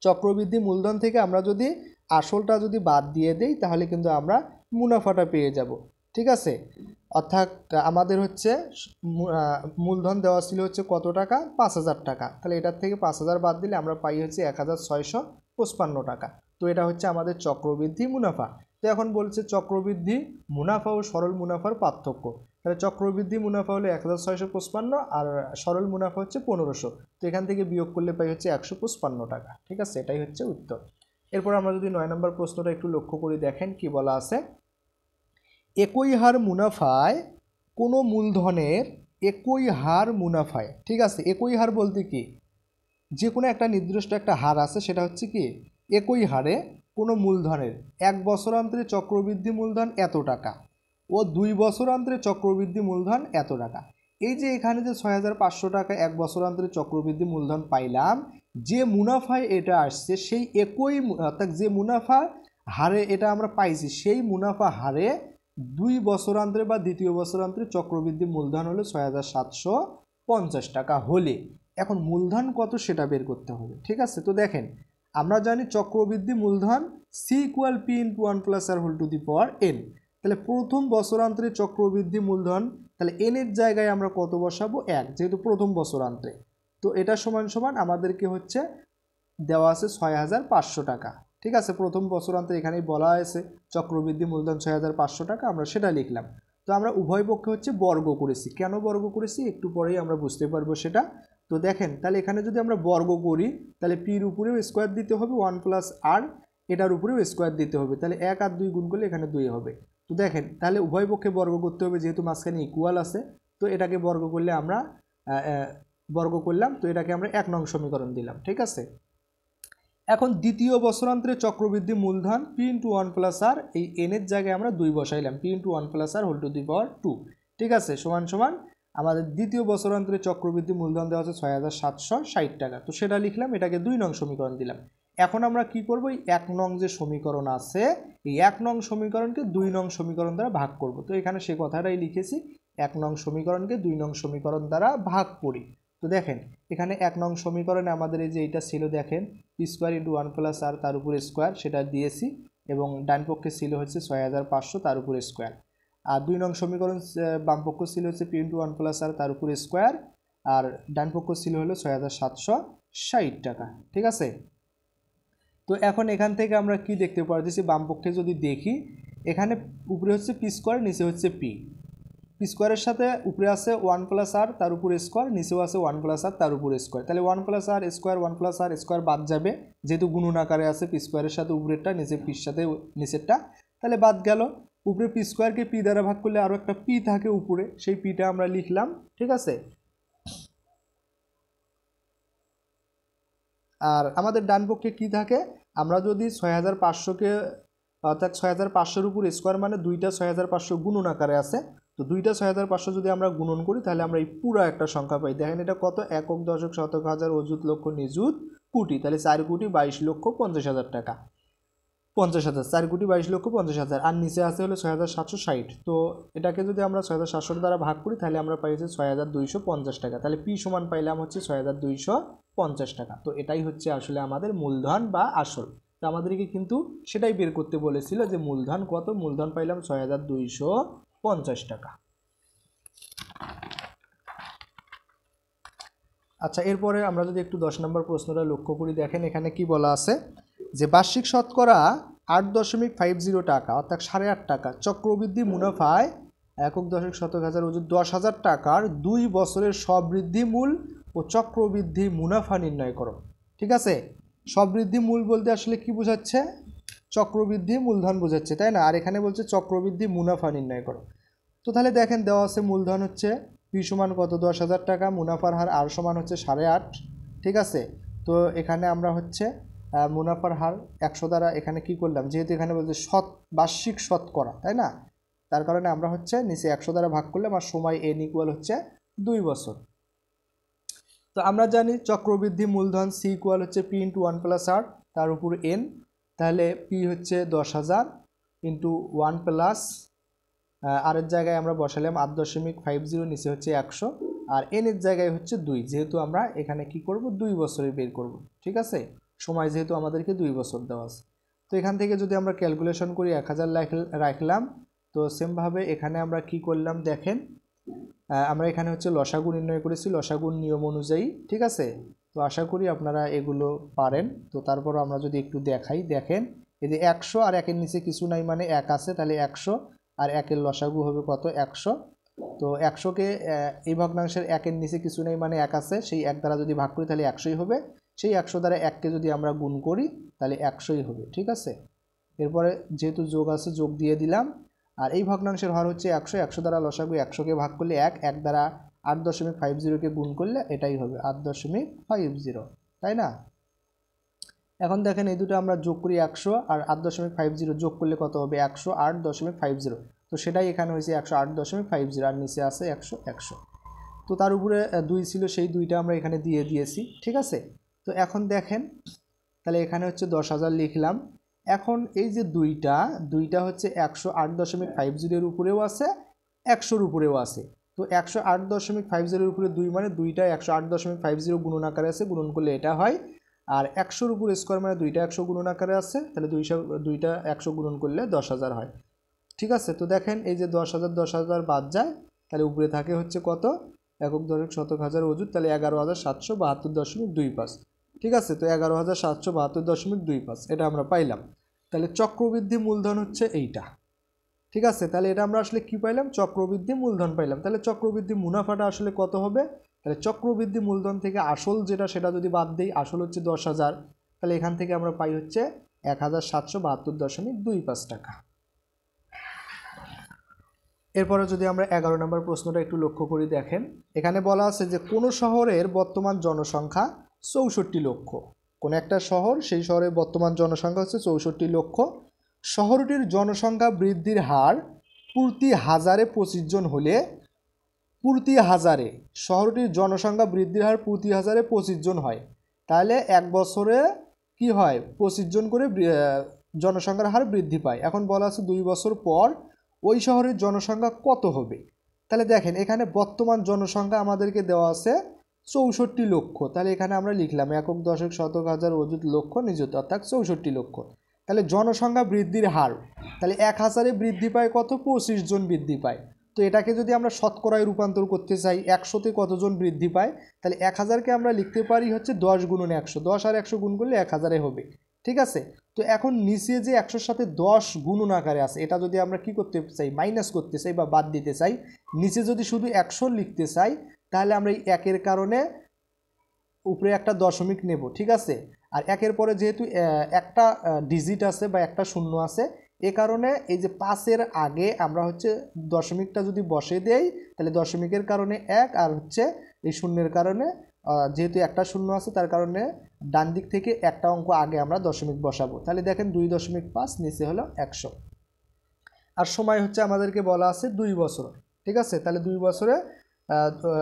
চক্রবৃদ্ধি মূলধন থেকে আমরা যদি আসলটা যদি বাদ দিয়ে দেই তাহলে কিন্তু আমরা মুনাফাটা পেয়ে যাব। ঠিক আছে, অর্থাৎ আমাদের হচ্ছে মূলধন দেওয়া ছিল হচ্ছে কত টাকা, 5,000 টাকা। তাহলে এটার থেকে 5,000 বাদ দিলে আমরা পাই হচ্ছে 1,655 টাকা। তো এটা হচ্ছে আমাদের চক্রবৃদ্ধি মুনাফা। তো এখন বলছে চক্রবৃদ্ধি মুনাফা ও সরল মুনাফার পার্থক্য। তাহলে চক্রবৃদ্ধি মুনাফা হলো 1,655 আর সরল মুনাফা হচ্ছে 1,500। তো এখান থেকে বিয়োগ করলে পাই হচ্ছে 155 টাকা। ঠিক আছে, এটাই হচ্ছে উত্তর। এরপর আমরা যদি 9 নম্বর প্রশ্নটা একটু লক্ষ্য করে দেখেন কি বলা আছে, একই হার মুনাফায় কোনো মূলধনের একই হার মুনাফায়। ঠিক আছে, একই হার বলতে কি, যে কোনো একটা নির্দিষ্ট একটা হার আছে, সেটা হচ্ছে কি একই হারে কোনো মূলধনের 1 বছরান্তরে চক্রবৃদ্ধি মূলধন এত টাকা ও 2 বছরান্তরে চক্রবৃদ্ধি মূলধন এত টাকা। এই যে এখানে যে 6,500 টাকা 1 বছরান্তরে চক্রবৃদ্ধি মূলধন পাইলাম, যে মুনাফায় এটা আসছে সেই একই অর্থাৎ যে মুনাফা হারে এটা আমরা পাইছি সেই মুনাফা হারে 2 বছরান্তরে বা দ্বিতীয় বছরান্তরে চক্রবৃদ্ধি মূলধন হলো 6,750 টাকা হলে এখন মূলধন কত সেটা বের করতে হবে। ঠিক আছে, তো দেখেন আমরা জানি চক্রবৃদ্ধি মূলধন C equal P into 1 plus R whole to the power N. তাহলে প্রথম বছরান্তরে চক্রবৃদ্ধি মূলধন, তাহলে এন এর জায়গায় আমরা কত বসাবো, 1, যেহেতু প্রথম বছরান্তরে। তো এটা সমান সমান আমাদেরকে হচ্ছে দেওয়া আছে 6,500 টাকা। ঠিক আছে, প্রথম বছরান্তরে এখানেই বলা হয়েছে চক্রবৃদ্ধি মূলধন 6,500 টাকা, আমরা সেটা লিখলাম। তো আমরা উভয় পক্ষে হচ্ছে বর্গ করেছি। কেন বর্গ করেছি একটু পরেই আমরা বুঝতে পারবো সেটা। তো দেখেন তাহলে এখানে যদি আমরা বর্গ করি তাহলে পির উপরেও স্কোয়ার দিতে হবে 1 প্লাস আর, এটার উপরেও স্কোয়ার দিতে হবে, তাহলে 1 আর 2 গুণ করলে এখানে 2 হবে। তো দেখেন তাহলে উভয় পক্ষে বর্গ করতে হবে, যেহেতু মাঝখানে ইকুয়াল আছে। তো এটাকে বর্গ করলে আমরা বর্গ করলাম, তো এটাকে আমরা 1 নং সমীকরণ দিলাম। ঠিক আছে, এখন দ্বিতীয় বছরান্তরে চক্রবৃদ্ধি মূলধন পি ইন্টু 1 প্লাস আর, এই এন এর জায়গায় আমরা 2 বসাইলাম, P into 1 plus R whole to the power 2। ঠিক আছে, সমান সমান আমাদের দ্বিতীয় বছরান্তরে চক্রবৃদ্ধি মূলধন দেওয়া আছে 6,760 টাকা। তো সেটা লিখলাম, এটাকে 2 নং সমীকরণ দিলাম। এখন আমরা কি করব, এই 1 নং যে সমীকরণ আছে এই 1 নং সমীকরণকে 2 নং সমীকরণ দ্বারা ভাগ করব। তো এখানে সে কথাটাই লিখেছি, 1 নং সমীকরণকে 2 নং সমীকরণ দ্বারা ভাগ করি। তো দেখেন এখানে 1 নং সমীকরণে আমাদের এই যে এটা ছিল, দেখেন পি স্কোয়ার ইন্টু 1 প্লাস আর তার উপরে স্কোয়ার, সেটা দিয়েছি, এবং ডান পক্ষে ছিল হচ্ছে 6,500 তার উপরে স্কোয়ার। আর 2 নং সমীকরণ বাম পক্ষ ছিল হচ্ছে পি ইন্টু 1 প্লাস আর তার উপরে স্কোয়ার, আর ডান পক্ষ ছিল হলো 6,760 টাকা। ঠিক আছে, তো এখন এখান থেকে আমরা কি দেখতে পারতেছি, বাম পক্ষে যদি দেখি এখানে উপরে হচ্ছে পি স্কোয়ার, নিচে হচ্ছে পি স্কোয়ারের সাথে উপরে আছে 1 প্লাস আর তার উপরে স্কোয়ার, নিচেও আছে 1 প্লাস আর তার উপরে স্কোয়ার। তাহলে 1 প্লাস আর স্কোয়ার 1 প্লাস আর স্কোয়ার বাদ যাবে, যেহেতু গুণন আকারে আছে পি স্কোয়ারের সাথে উপরেরটা, নিচে পির সাথে নিচেরটা, তাহলে বাদ গেল। উপরে পি স্কোয়ারকে পি দ্বারা ভাগ করলে আরও একটা পি থাকে উপরে, সেই পিটা আমরা লিখলাম। ঠিক আছে, আর আমাদের ডান পক্ষে কী থাকে, আমরা যদি 6,500-কে অর্থাৎ 6,500-এর উপর স্কোয়ার মানে 2টা 6,500 গুণন আকারে আছে, তো 2টা 6,500 যদি আমরা গুণন করি তাহলে আমরা এই পুরো একটা সংখ্যা পাই। দেখেন এটা কত, একক দশক শতক হাজার অযুত লক্ষ নিযুত কোটি, তাহলে 4,22,50,000 টাকা, 50,000, 4,22,50,000, আর নিচে আছে হলো 6,760। তো এটাকে যদি আমরা 6,700 দ্বারা ভাগ করি তাহলে আমরা পাই হচ্ছে 6,250 টাকা। তাহলে পি সমান পাইলাম হচ্ছে 6,250 টাকা। তো এটাই হচ্ছে আসলে আমাদের মূলধন বা আসল। তো আমাদেরকে কিন্তু সেটাই বের করতে বলেছিল যে মূলধন কত, মূলধন পাইলাম 6,250 টাকা। আচ্ছা, এরপরে আমরা যদি একটু 10 নম্বর প্রশ্নটা লক্ষ্য করি, দেখেন এখানে কি বলা আছে যে বার্ষিক শতকরা 8.50 টাকা অর্থাৎ 8.5 টাকা চক্রবৃদ্ধি মুনাফায় একক দশক শতক হাজার অযুত 10,000 টাকার 2 বছরের সবৃদ্ধি মূল ও চক্রবৃদ্ধি মুনাফা নির্ণয় করো। ঠিক আছে, সবৃদ্ধি মূল বলতে আসলে কি বোঝাচ্ছে, চক্রবৃদ্ধি মূলধন বোঝাচ্ছে, তাই না? আর এখানে বলছে চক্রবৃদ্ধি মুনাফা নির্ণয় করো। তো তাহলে দেখেন দেওয়া আছে মূলধন হচ্ছে পি সমান কত, 10,000 টাকা, মুনাফার হার আর সমান হচ্ছে 8.5। ঠিক আছে, তো এখানে আমরা হচ্ছে মুনাফার হার 100 দ্বারা এখানে কি করলাম, যেহেতু এখানে বলছে বার্ষিক শতকরা, তাই না, তার কারণে আমরা হচ্ছে নিচে 100 দ্বারা ভাগ করলাম, আর সময় এন ইকুয়াল হচ্ছে 2 বছর। তো আমরা জানি চক্রবৃদ্ধি মূলধন সি ইকুয়াল হচ্ছে পি ইন্টু 1 প্লাস আর তার উপর এন, তাহলে পি হচ্ছে 10,000 ইন্টু 1 প্লাস আর এর জায়গায় আমরা বসালাম 8.50, নিচে হচ্ছে 100, আর এন এর জায়গায় হচ্ছে 2, যেহেতু আমরা এখানে কি করব 2 বছরে বের করব। ঠিক আছে, সময় যেহেতু আমাদেরকে 2 বছর দেওয়া আছে। তো এখান থেকে যদি আমরা ক্যালকুলেশন করি 1000 রাখলাম। তো সেমভাবে এখানে আমরা কি করলাম দেখেন, আমরা এখানে হচ্ছে লসাগু নির্ণয় করেছি লসাগুর নিয়ম অনুযায়ী, ঠিক আছে। তো আশা করি আপনারা এগুলো পারেন। তো তারপর আমরা যদি একটু দেখাই, দেখেন এই যে 100 আর 1-এর নিচে কিছু নাই মানে 1 আছে, তাহলে 100 আর 1-এর লসাগু হবে কত 100। তো 100কে এই ভগ্নাংশের 1-এর নিচে কিছু নেই মানে 1 আছে, সেই 1 দ্বারা যদি ভাগ করি তাহলে 100ই হবে। সেই 100 দ্বারা 1কে যদি আমরা গুণ করি তাহলে 100ই হবে, ঠিক আছে। এরপরে যেহেতু যোগ আছে যোগ দিয়ে দিলাম। আর এই ভগ্নাংশের হর হচ্ছে 100, 100 দ্বারা লসাগু 100কে ভাগ করলে 1, 1 দ্বারা 8.50কে গুণ করলে এটাই হবে 8.50, তাই না। এখন দেখেন এই দুটো আমরা যোগ করি 100 আর 8.50 যোগ করলে কত হবে 108.50। তো সেটাই এখানে হয়েছে 108.50 আর নিচে আছে 100। তো তার উপরে 2 ছিল, সেই 2টা আমরা এখানে দিয়ে দিয়েছি, ঠিক আছে। তো এখন দেখেন তাহলে এখানে হচ্ছে 10,000 লিখলাম। এখন এই যে দুইটা হচ্ছে 108.50 উপরেও আছে 100-র উপরেও আছে। তো 108.50 উপরে 2 মানে 2টা 108.50 গুণন আকারে আছে, গুণন করলে এটা হয়। আর 100-র উপরে স্কোয়ার মানে 2টা 100 গুণন আকারে আছে, তাহলে 2টা 100 গুণন করলে 10,000 হয়, ঠিক আছে। তো দেখেন এই যে 10,000 বাদ যায়, তাহলে উপরে থাকে হচ্ছে কত একক দশক শতক হাজার অযুত, তাহলে 11,772.25, ঠিক আছে। তো 11,772.25 এটা আমরা পাইলাম। তাহলে চক্রবৃদ্ধি মূলধন হচ্ছে এইটা, ঠিক আছে। তাহলে এটা আমরা আসলে কি পাইলাম, চক্রবৃদ্ধি মূলধন পাইলাম। তাহলে চক্রবৃদ্ধি মুনাফাটা আসলে কত হবে, তাহলে চক্রবৃদ্ধি মূলধন থেকে আসল যেটা সেটা যদি বাদ দেই, আসল হচ্ছে 10,000, তাহলে এখান থেকে আমরা পাই হচ্ছে 1,772.25 টাকা। এরপরে যদি আমরা 11 নম্বর প্রশ্নটা একটু লক্ষ্য করি, দেখেন এখানে বলা আছে যে কোন শহরের বর্তমান জনসংখ্যা 64 লক্ষ। কোন একটা শহর, সেই শহরের বর্তমান জনসংখ্যা হচ্ছে 64 লক্ষ। শহরটির জনসংখ্যা বৃদ্ধির হার প্রতি হাজারে 25 জন হলে, প্রতি হাজারে শহরটির জনসংখ্যা বৃদ্ধির হার প্রতি হাজারে 25 জন হয়, তাহলে এক বছরে কি হয় 25 জন করে জনসংখ্যার হার বৃদ্ধি পায়। এখন বলা আছে 2 বছর পর ওই শহরের জনসংখ্যা কত হবে। তাহলে দেখেন এখানে বর্তমান জনসংখ্যা আমাদেরকে দেওয়া আছে 64 লক্ষ, তাহলে এখানে আমরা লিখলাম একক দশক শতক হাজার অযুত লক্ষ নিযুত, অর্থাৎ 64 লক্ষ। তাহলে জনসংখ্যা বৃদ্ধির হার, তাহলে 1000-এ বৃদ্ধি পায় কত 25 জন বৃদ্ধি পায়। তো এটাকে যদি আমরা শতকরায় রূপান্তর করতে চাই 100-তে কতজন বৃদ্ধি পায়, তাহলে 1000-কে আমরা লিখতে পারি হচ্ছে 10 গুণন 100, 10 আর 100 গুণ করলে 1000-এ হবে, ঠিক আছে। তো এখন নিচে যে 100-র সাথে 10 গুণন আকারে আছে, এটা যদি আমরা কি করতে চাই মাইনাস করতে চাই বা বাদ দিতে চাই, নিচে যদি শুধু 100 লিখতে চাই, তাহলে আমরা এই 1-এর কারণে উপরে একটা দশমিক নেব, ঠিক আছে। আর 1-এর পরে যেহেতু একটা ডিজিট আছে বা একটা শূন্য আছে, এ কারণে এই যে 5-এর আগে আমরা হচ্ছে দশমিকটা যদি বসে দেই, তাহলে দশমিকের কারণে 1 আর হচ্ছে এই শূন্যের কারণে যেহেতু একটা শূন্য আছে তার কারণে ডান দিক থেকে একটা অঙ্ক আগে আমরা দশমিক বসাবো। তাহলে দেখেন 2.5 নিচে হলো 100। আর সময় হচ্ছে আমাদেরকে বলা আছে 2 বছর, ঠিক আছে। তাহলে 2 বছরে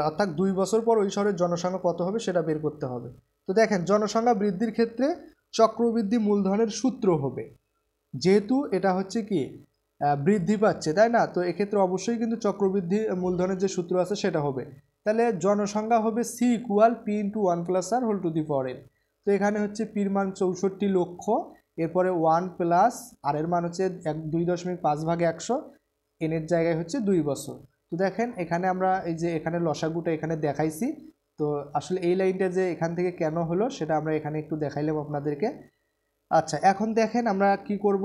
অর্থাৎ 2 বছর পর ওই শহরের জনসংখ্যা কত হবে সেটা বের করতে হবে। তো দেখেন জনসংখ্যা বৃদ্ধির ক্ষেত্রে চক্রবৃদ্ধি মূলধনের সূত্র হবে, যেহেতু এটা হচ্ছে কি বৃদ্ধি পাচ্ছে, তাই না। তো এক্ষেত্রে অবশ্যই কিন্তু চক্রবৃদ্ধি মূলধনের যে সূত্র আছে সেটা হবে। তাহলে জনসংখ্যা হবে C = P × 1 + R whole to the power n। তো এখানে হচ্ছে পির মান 64 লক্ষ, এরপরে 1 প্লাস আর এর মান হচ্ছে 2.5/100, এনের জায়গায় হচ্ছে 2 বছর। তো দেখেন এখানে আমরা এই যে এখানে লসাগুটা এখানে দেখাইছি, তো আসলে এই লাইনটা যে এখান থেকে কেন হলো সেটা আমরা এখানে একটু দেখাইলাম আপনাদেরকে। আচ্ছা এখন দেখেন আমরা কি করব,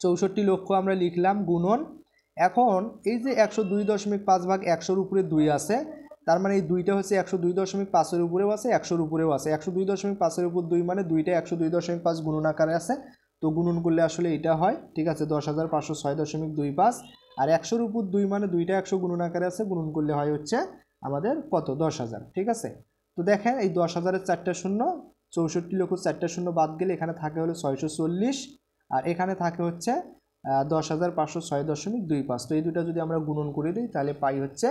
64 লক্ষ আমরা লিখলাম গুণন। এখন এই যে 102.5/100-র উপরে 2 আছে, তার মানে এই 2টা হচ্ছে 102.5-এর উপরেও আছে 100-র উপরেও আছে। 102.5-এর উপর 2 মানে 2টা 102.5 গুণন আকারে আছে, তো গুণন করলে আসলে এটা হয়, ঠিক আছে 10,506.25। আর 100-র উপর 2 মানে 2টা 100 গুণন আকারে আছে, গুণন করলে হয় হচ্ছে আমাদের কত 10,000, ঠিক আছে। তো দেখেন এই 10,000-এর 4টা শূন্য, 64 লক্ষ 4টা শূন্য বাদ গেলে এখানে থাকে হলো 640, আর এখানে থাকে হচ্ছে 10,506.25। তো এই দুটো যদি আমরা গুণন করে দিই তাহলে পাই হচ্ছে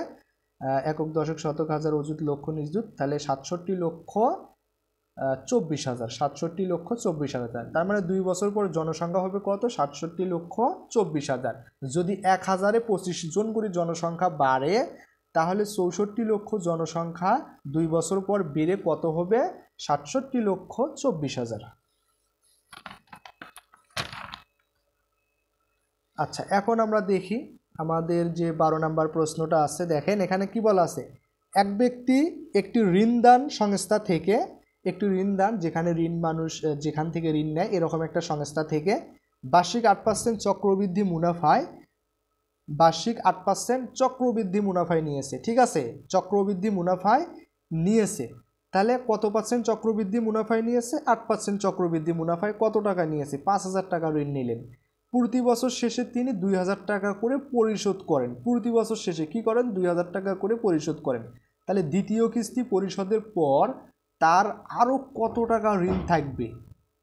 একক দশক শতক হাজার অযুত লক্ষ নিযুত, তাহলে 67,24,000, 67,24,000। তার মানে 2 বছর পর জনসংখ্যা হবে কত 67,24,000। যদি 1000-এ 25 জন করে জনসংখ্যা বাড়ে, তাহলে 64 লক্ষ জনসংখ্যা 2 বছর পর বেড়ে কত হবে ৬৭,২৪,০০০। আচ্ছা, এখন আমরা দেখি আমাদের যে ১২ নম্বর প্রশ্নটা আছে। দেখেন এখানে কি বলা আছে, এক ব্যক্তি একটি ঋণদান সংস্থা থেকে, একটি ঋণদান যেখানে ঋণ মানুষ যেখান থেকে ঋণ নেয় এরকম একটা সংস্থা থেকে বার্ষিক ৮% চক্রবৃদ্ধি মুনাফায় চক্রবৃদ্ধি মুনাফায় নিয়েছে। ঠিক আছে, চক্রবৃদ্ধি মুনাফায় নিয়েছে। তাহলে কত পার্সেন্ট চক্রবৃদ্ধি মুনাফায় নিয়েছে? 8% চক্রবৃদ্ধি মুনাফায় কত টাকা নিয়েছে? ৫,০০০ টাকা ঋণ নিলেন। প্রতি বছর শেষে তিনি ২,০০০ টাকা করে পরিশোধ করেন। প্রতি বছর শেষে কি করেন? ২,০০০ টাকা করে পরিশোধ করেন। তাহলে দ্বিতীয় কিস্তি পরিশোধের পর তার আরও কত টাকা ঋণ থাকবে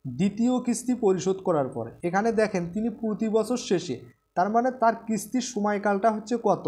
দ্বিতীয় কিস্তি পরিশোধ করার পরে? এখানে দেখেন তিনি প্রতি বছর শেষে, তার মানে তার কিস্তির সময়কালটা হচ্ছে কত?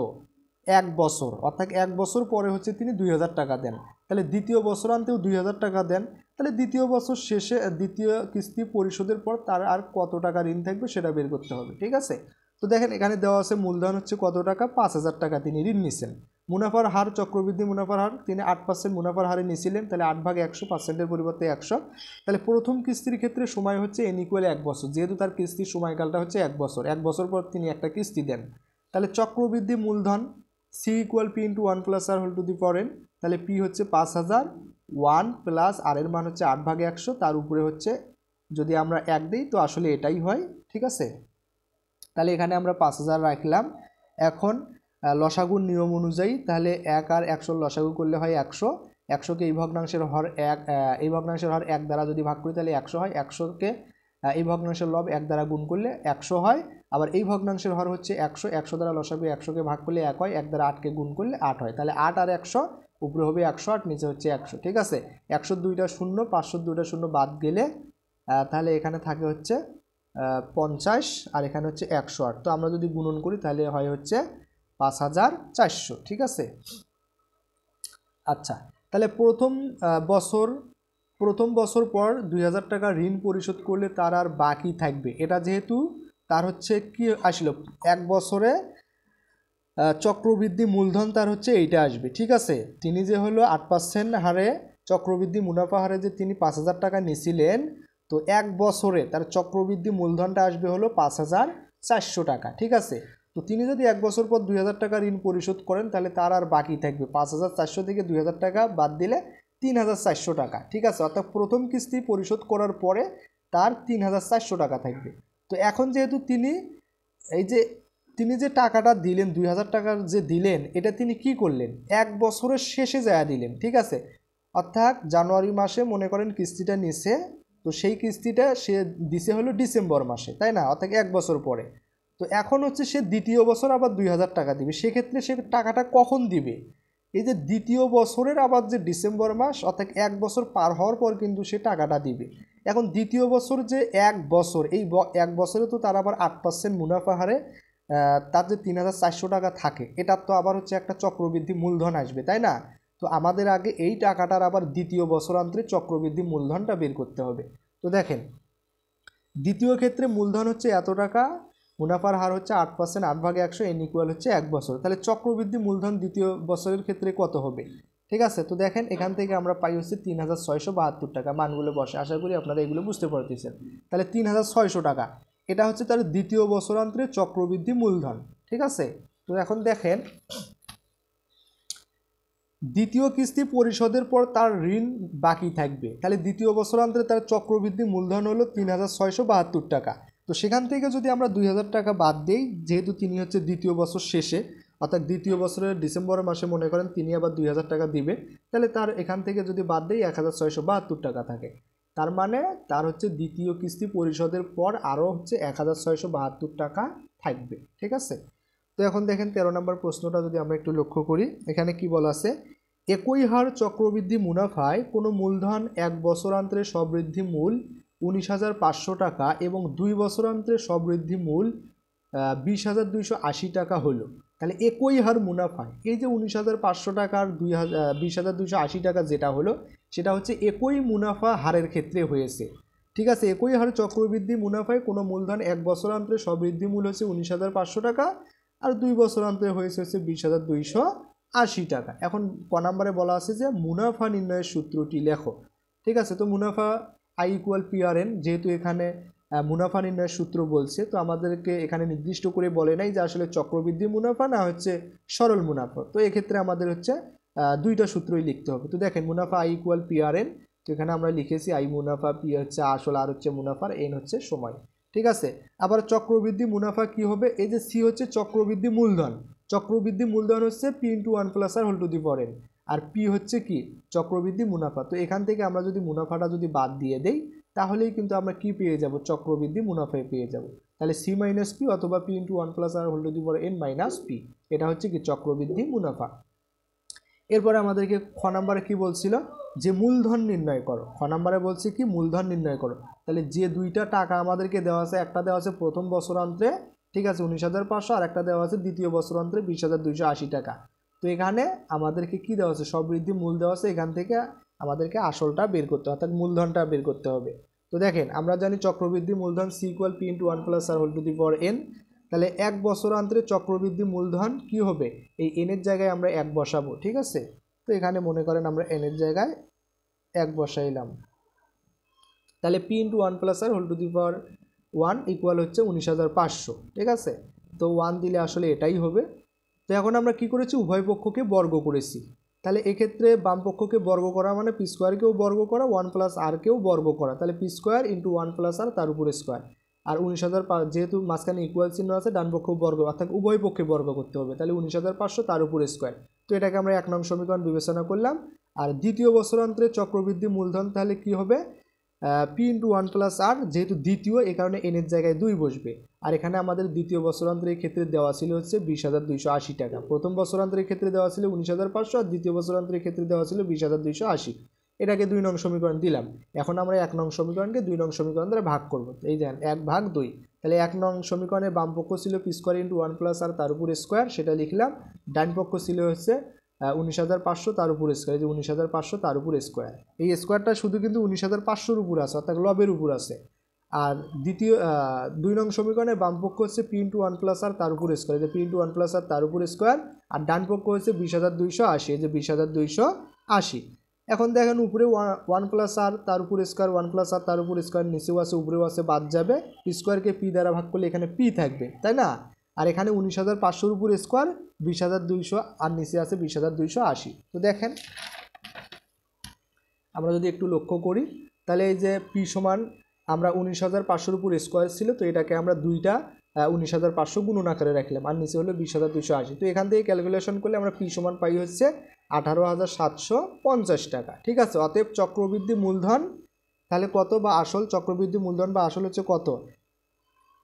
১ বছর, অর্থাৎ ১ বছর পরে হচ্ছে তিনি ২,০০০ টাকা দেন। তাহলে দ্বিতীয় বছরান্তেও ২,০০০ টাকা দেন। তাহলে দ্বিতীয় বছর শেষে দ্বিতীয় কিস্তি পরিশোধের পর তার আর কত টাকা ঋণ থাকবে সেটা বের করতে হবে। ঠিক আছে, তো দেখেন এখানে দেওয়া আছে মূলধন হচ্ছে কত টাকা? ৫,০০০ টাকা তিনি ঋণ নিছেন। মুনাফার হার, চক্রবৃদ্ধি মুনাফার হার তিনি ৮% মুনাফার হারে নিয়েছিলেন। তাহলে ৮/১০০, পার্সেন্টের পরিবর্তে ১০০। তাহলে প্রথম কিস্তির ক্ষেত্রে সময় হচ্ছে n=1 বছর, যেহেতু তার কিস্তির সময়কালটা হচ্ছে ১ বছর। ১ বছর পর তিনি একটা কিস্তি দেন। তাহলে চক্রবৃদ্ধি মূলধন C = P × 1 + R²n। তাহলে P হচ্ছে ৫,০০০, 1 প্লাস আর এর মান হচ্ছে ৮/১০০, তার উপরে হচ্ছে যদি আমরা ১ দিই তো আসলে এটাই হয়। ঠিক আছে, তাহলে এখানে আমরা ৫,০০০ রাখলাম। এখন লসাগুর নিয়ম অনুযায়ী তাহলে ১ আর ১০০ লসাগু করলে হয় ১০০। ১০০কে এই ভগ্নাংশের হর ১, এই ভগ্নাংশের হর ১ দ্বারা যদি ভাগ করি তাহলে ১০০ হয়। ১০০কে এই ভগ্নাংশের লব ১ দ্বারা গুণ করলে ১০০ হয়। আবার এই ভগ্নাংশের হর হচ্ছে ১০০, ১০০ দ্বারা লসাগু ১০০কে ভাগ করলে ১ হয়, ১ দ্বারা ৮কে গুণ করলে ৮ হয়। তাহলে ৮ আর ১০০, উপরে হবে ১০৮, নিচে হচ্ছে ১০০। ঠিক আছে, ১০০ দুইটা শূন্য, ৫০০ দুইটা শূন্য বাদ গেলে তাহলে এখানে থাকে হচ্ছে ৫০, আর এখানে হচ্ছে ১০৮। তো আমরা যদি গুণন করি তাহলে হয় হচ্ছে ৫,৪০০। ঠিক আছে, আচ্ছা তাহলে প্রথম বছর পর ২,০০০ টাকা ঋণ পরিশোধ করলে তার আর বাকি থাকবে। এটা যেহেতু তার হচ্ছে কি আসলো, ১ বছরে চক্রবৃদ্ধি মূলধন তার হচ্ছে এইটা আসবে। ঠিক আছে, তিনি যে হলো ৮% হারে চক্রবৃদ্ধি মুনাফা হারে যে তিনি ৫,০০০ টাকা নিয়েছিলেন, তো ১ বছরে তার চক্রবৃদ্ধি মূলধনটা আসবে হলো ৫,৪০০ টাকা। ঠিক আছে, তো তিনি যদি ১ বছর পর ২,০০০ টাকা ঋণ পরিশোধ করেন তাহলে তার আর বাকি থাকবে ৫,৪০০ থেকে ২,০০০ টাকা বাদ দিলে ৩,৪০০ টাকা। ঠিক আছে, অর্থাৎ প্রথম কিস্তি পরিশোধ করার পরে তার ৩,৪০০ টাকা থাকবে। তো এখন যেহেতু তিনি যে টাকাটা দিলেন, ২,০০০ টাকার যে দিলেন, এটা তিনি কি করলেন? ১ বছরের শেষে যায় দিলেন। ঠিক আছে, অর্থাৎ জানুয়ারি মাসে মনে করেন কিস্তিটা নিছে, তো সেই কিস্তিটা সে দিছে হলো ডিসেম্বর মাসে, তাই না? অর্থাৎ ১ বছর পরে। তো এখন হচ্ছে সে দ্বিতীয় বছর আবার ২,০০০ টাকা দিবে। সেক্ষেত্রে সে টাকাটা কখন দিবে? এই যে দ্বিতীয় বছরের আবার যে ডিসেম্বর মাস, অর্থাৎ ১ বছর পার হওয়ার পর কিন্তু সে টাকাটা দিবে। এখন দ্বিতীয় বছর যে ১ বছর, এই ১ বছরে তো তার আবার ৮% মুনাফা হারে তার যে ৩,৪০০ টাকা থাকে, এটার তো আবার হচ্ছে একটা চক্রবৃদ্ধি মূলধন আসবে, তাই না? তো আমাদের আগে এই টাকাটার আবার দ্বিতীয় বছরান্তরে চক্রবৃদ্ধি মূলধনটা বের করতে হবে। তো দেখেন দ্বিতীয় ক্ষেত্রে মূলধন হচ্ছে এত টাকা, মুনাফার হার হচ্ছে ৮%, ৮/১০০, n= হচ্ছে ১ বছর। তাহলে চক্রবৃদ্ধি মূলধন দ্বিতীয় বছরের ক্ষেত্রে কত হবে? ঠিক আছে, তো দেখেন এখান থেকে আমরা পাই হচ্ছে ৩,৬৭২ টাকা। মানগুলো বসে, আশা করি আপনারা এগুলো বুঝতে পারতেছেন। তাহলে ৩,৬০০ টাকা এটা হচ্ছে তার দ্বিতীয় বছরান্তরে চক্রবৃদ্ধি মূলধন। ঠিক আছে, তো এখন দেখেন দ্বিতীয় কিস্তি পরিশোধের পর তার ঋণ বাকি থাকবে। তাহলে দ্বিতীয় বছরান্তরে তার চক্রবৃদ্ধি মূলধন হলো ৩,৬৭২ টাকা। তো সেখান থেকে যদি আমরা ২,০০০ টাকা বাদ দিই, যেহেতু তিনি হচ্ছে দ্বিতীয় বছর শেষে, অর্থাৎ দ্বিতীয় বছরের ডিসেম্বর মাসে মনে করেন তিনি আবার ২,০০০ টাকা দিবে, তাহলে তার এখান থেকে যদি বাদ দিই ১,৬৭২ টাকা থাকে। তার মানে তার হচ্ছে দ্বিতীয় কিস্তি পরিশোধের পর আরও হচ্ছে ১,৬৭২ টাকা থাকবে। ঠিক আছে, তো এখন দেখেন ১৩ নম্বর প্রশ্নটা যদি আমরা একটু লক্ষ্য করি, এখানে কি বলা আছে? একই হার চক্রবৃদ্ধি মুনাফায় কোনো মূলধন ১ বছরান্তরে সবৃদ্ধি মূল ১৯,৫০০ টাকা এবং ২ বছরান্তরে সবৃদ্ধি মূল ২০,২৮০ টাকা হলো। তাহলে একই হার মুনাফায় এই যে ১৯,৫০০ টাকার ২০,২৮০ টাকা যেটা হলো, সেটা হচ্ছে একই মুনাফা হারের ক্ষেত্রে হয়েছে। ঠিক আছে, একই হার চক্রবৃদ্ধি মুনাফায় কোনো মূলধন ১ বছরান্তরে সবৃদ্ধি মূল হচ্ছে ১৯,৫০০ টাকা আর ২ বছরান্তরে হয়েছে হচ্ছে ২০,২৮০ টাকা। এখন ক নম্বরে বলা আছে যে মুনাফা নির্ণয়ের সূত্রটি লেখো। ঠিক আছে। তো মুনাফা আই ইকুয়াল PRN, যেহেতু এখানে মুনাফা নির্ণয়ের সূত্র বলছে, তো আমাদেরকে এখানে নির্দিষ্ট করে বলে নাই যে আসলে চক্রবৃদ্ধি মুনাফা না হচ্ছে সরল মুনাফা। তো এক্ষেত্রে আমাদের হচ্ছে দুইটা সূত্রই লিখতে হবে। তো দেখেন মুনাফা আই ইকুয়াল PRN, তো এখানে আমরা লিখেছি আই মুনাফা, পি হচ্ছে আসল, আর হচ্ছে মুনাফার, এন হচ্ছে সময়। ঠিক আছে। আবার চক্রবৃদ্ধি মুনাফা কি হবে, এই যে সি হচ্ছে চক্রবৃদ্ধি মূলধন, চক্রবৃদ্ধি মূলধন হচ্ছে P × 1 + R whole to the power n, আর পি হচ্ছে কি চক্রবৃদ্ধি মুনাফা। তো এখান থেকে আমরা যদি মুনাফাটা যদি বাদ দিয়ে দেই তাহলেই কিন্তু আমরা কি পেয়ে যাব, চক্রবৃদ্ধি মুনাফায় পেয়ে যাব। তাহলে সি মাইনাস পি অথবা P × 1 + R whole to the power n minus P, এটা হচ্ছে কি চক্রবৃদ্ধি মুনাফা। এরপরে আমাদেরকে খ নাম্বারে কি বলছিল, যে মূলধন নির্ণয় করো। খ নাম্বারে বলছে কি মূলধন নির্ণয় করো। তাহলে যে দুইটা টাকা আমাদেরকে দেওয়া আছে, একটা দেওয়া আছে প্রথম বছরান্তে, ঠিক আছে 19,500, আর একটা দেওয়া আছে দ্বিতীয় বছরান্তে 20,280 টাকা। তো এখানে আমাদেরকে কি দেওয়া আছে, সবৃদ্ধি মূল দেওয়া আছে, এখান থেকে আমাদেরকে আসলটা বের করতে হবে, অর্থাৎ মূলধনটা বের করতে হবে। তো দেখেন আমরা জানি চক্রবৃদ্ধি মূলধন C equal P × 1 + R whole to the power n। তাহলে এক বছরান্তরে চক্রবৃদ্ধি মূলধন কি হবে, এই এনের জায়গায় আমরা 1 বসাবো। ঠিক আছে। তো এখানে মনে করেন আমরা এনের জায়গায় 1 বসাইলাম, তাহলে P × 1 + R whole to the power 1 equal হচ্ছে 19,500। ঠিক আছে। তো 1 দিলে আসলে এটাই হবে। তো এখন আমরা কি করেছি, উভয় পক্ষকে বর্গ করেছি। তাহলে এক্ষেত্রে বাম পক্ষকে বর্গ করা মানে পি স্কোয়ারকেও বর্গ করা, 1 + R কেও বর্গ করা, তাহলে পি স্কোয়ার × 1 + R তার উপরে স্কোয়ার। আর 19,500 যেহেতু মাঝখানে ইকুয়াল চিহ্ন আছে, ডান পক্ষ বর্গ, অর্থাৎ উভয় পক্ষে বর্গ করতে হবে, তাহলে 19,500 তার উপরে স্কোয়ার। তো এটাকে আমরা 1 নং সমীকরণ বিবেচনা করলাম। আর দ্বিতীয় বছরান্তরে চক্রবৃদ্ধি মূলধন তাহলে কি হবে, P × 1 + R, যেহেতু দ্বিতীয় এই কারণে এনের জায়গায় 2 বসবে। আর এখানে আমাদের দ্বিতীয় বছরান্তরের ক্ষেত্রে দেওয়া ছিল হচ্ছে 20,280 টাকা। প্রথম বছরান্তরের ক্ষেত্রে দেওয়া ছিল 19,500, আর দ্বিতীয় বছরান্তরের ক্ষেত্রে দেওয়া ছিল 20,280। এটাকে 2 নং সমীকরণ দিলাম। এখন আমরা 1 নং সমীকরণকে 2 নং সমীকরণ দ্বারা ভাগ করব। এই দেখেন 1/2। তাহলে 1 নং সমীকরণের বাম পক্ষ ছিল P স্কোয়ার × 1 + R তার উপরে স্কোয়ার, সেটা লিখলাম। ডান পক্ষ ছিল হচ্ছে 19,500 তার উপর স্কোয়ার, যে 19,500 তার উপর স্কোয়ার। এই স্কোয়ারটা শুধু কিন্তু 19,500-র উপর আছে, অর্থাৎ লবের উপর আছে। আর দ্বিতীয় 2 নং সমীকরণের বাম পক্ষ হচ্ছে P × 1 + R তার উপর স্কোয়ার, যে P × 1 + R তার উপর স্কোয়ার। আর ডান পক্ষ হচ্ছে 20,280, যে 20,280। এখন দেখেন উপরে 1 + R তার উপর স্কোয়ার, 1 + R তার উপর স্কোয়ার, নিচেও আছে উপরেও আছে, বাদ যাবে। পি স্কোয়ারকে পি দ্বারা ভাগ করলে এখানে পি থাকবে, তাই না। আর এখানে 19,500-র উপর স্কোয়ার, 20,200, আর নিচে আছে 20,280। তো দেখেন আমরা যদি একটু লক্ষ্য করি, তাহলে এই যে পি সমান আমরা 19,500-র উপর স্কোয়ার ছিল, তো এটাকে আমরা দুইটা 19,500 গুণন আকারে রাখলাম, আর নিচে হলো 20,280। তো এখান থেকে ক্যালকুলেশন করলে আমরা পি সমান পাই হচ্ছে 18,750 টাকা। ঠিক আছে। অতএব চক্রবৃদ্ধি মূলধন তাহলে কত, বা আসল চক্রবৃদ্ধি মূলধন বা আসল হচ্ছে কত,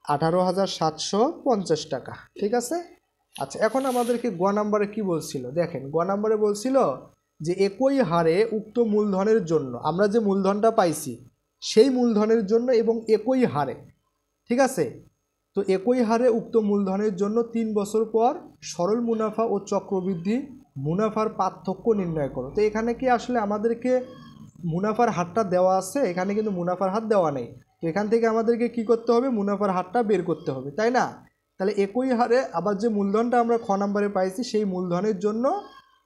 18,750 টাকা। ঠিক আছে। আচ্ছা, এখন আমাদেরকে গ নাম্বারে কি বলছিল, দেখেন গ নাম্বারে বলছিল যে একই হারে উক্ত মূলধনের জন্য, আমরা যে মূলধনটা পাইছি সেই মূলধনের জন্য এবং একই হারে, ঠিক আছে, তো একই হারে উক্ত মূলধনের জন্য 3 বছর পর সরল মুনাফা ও চক্রবৃদ্ধি মুনাফার পার্থক্য নির্ণয় করো। তো এখানে কি আসলে আমাদেরকে মুনাফার হারটা দেওয়া আছে, এখানে কিন্তু মুনাফার হার দেওয়া নেই। তো এখান থেকে আমাদেরকে কি করতে হবে, মুনাফার হারটা বের করতে হবে, তাই না। তাহলে একই হারে আবার যে মূলধনটা আমরা খ নাম্বারে পাইছি সেই মূলধনের জন্য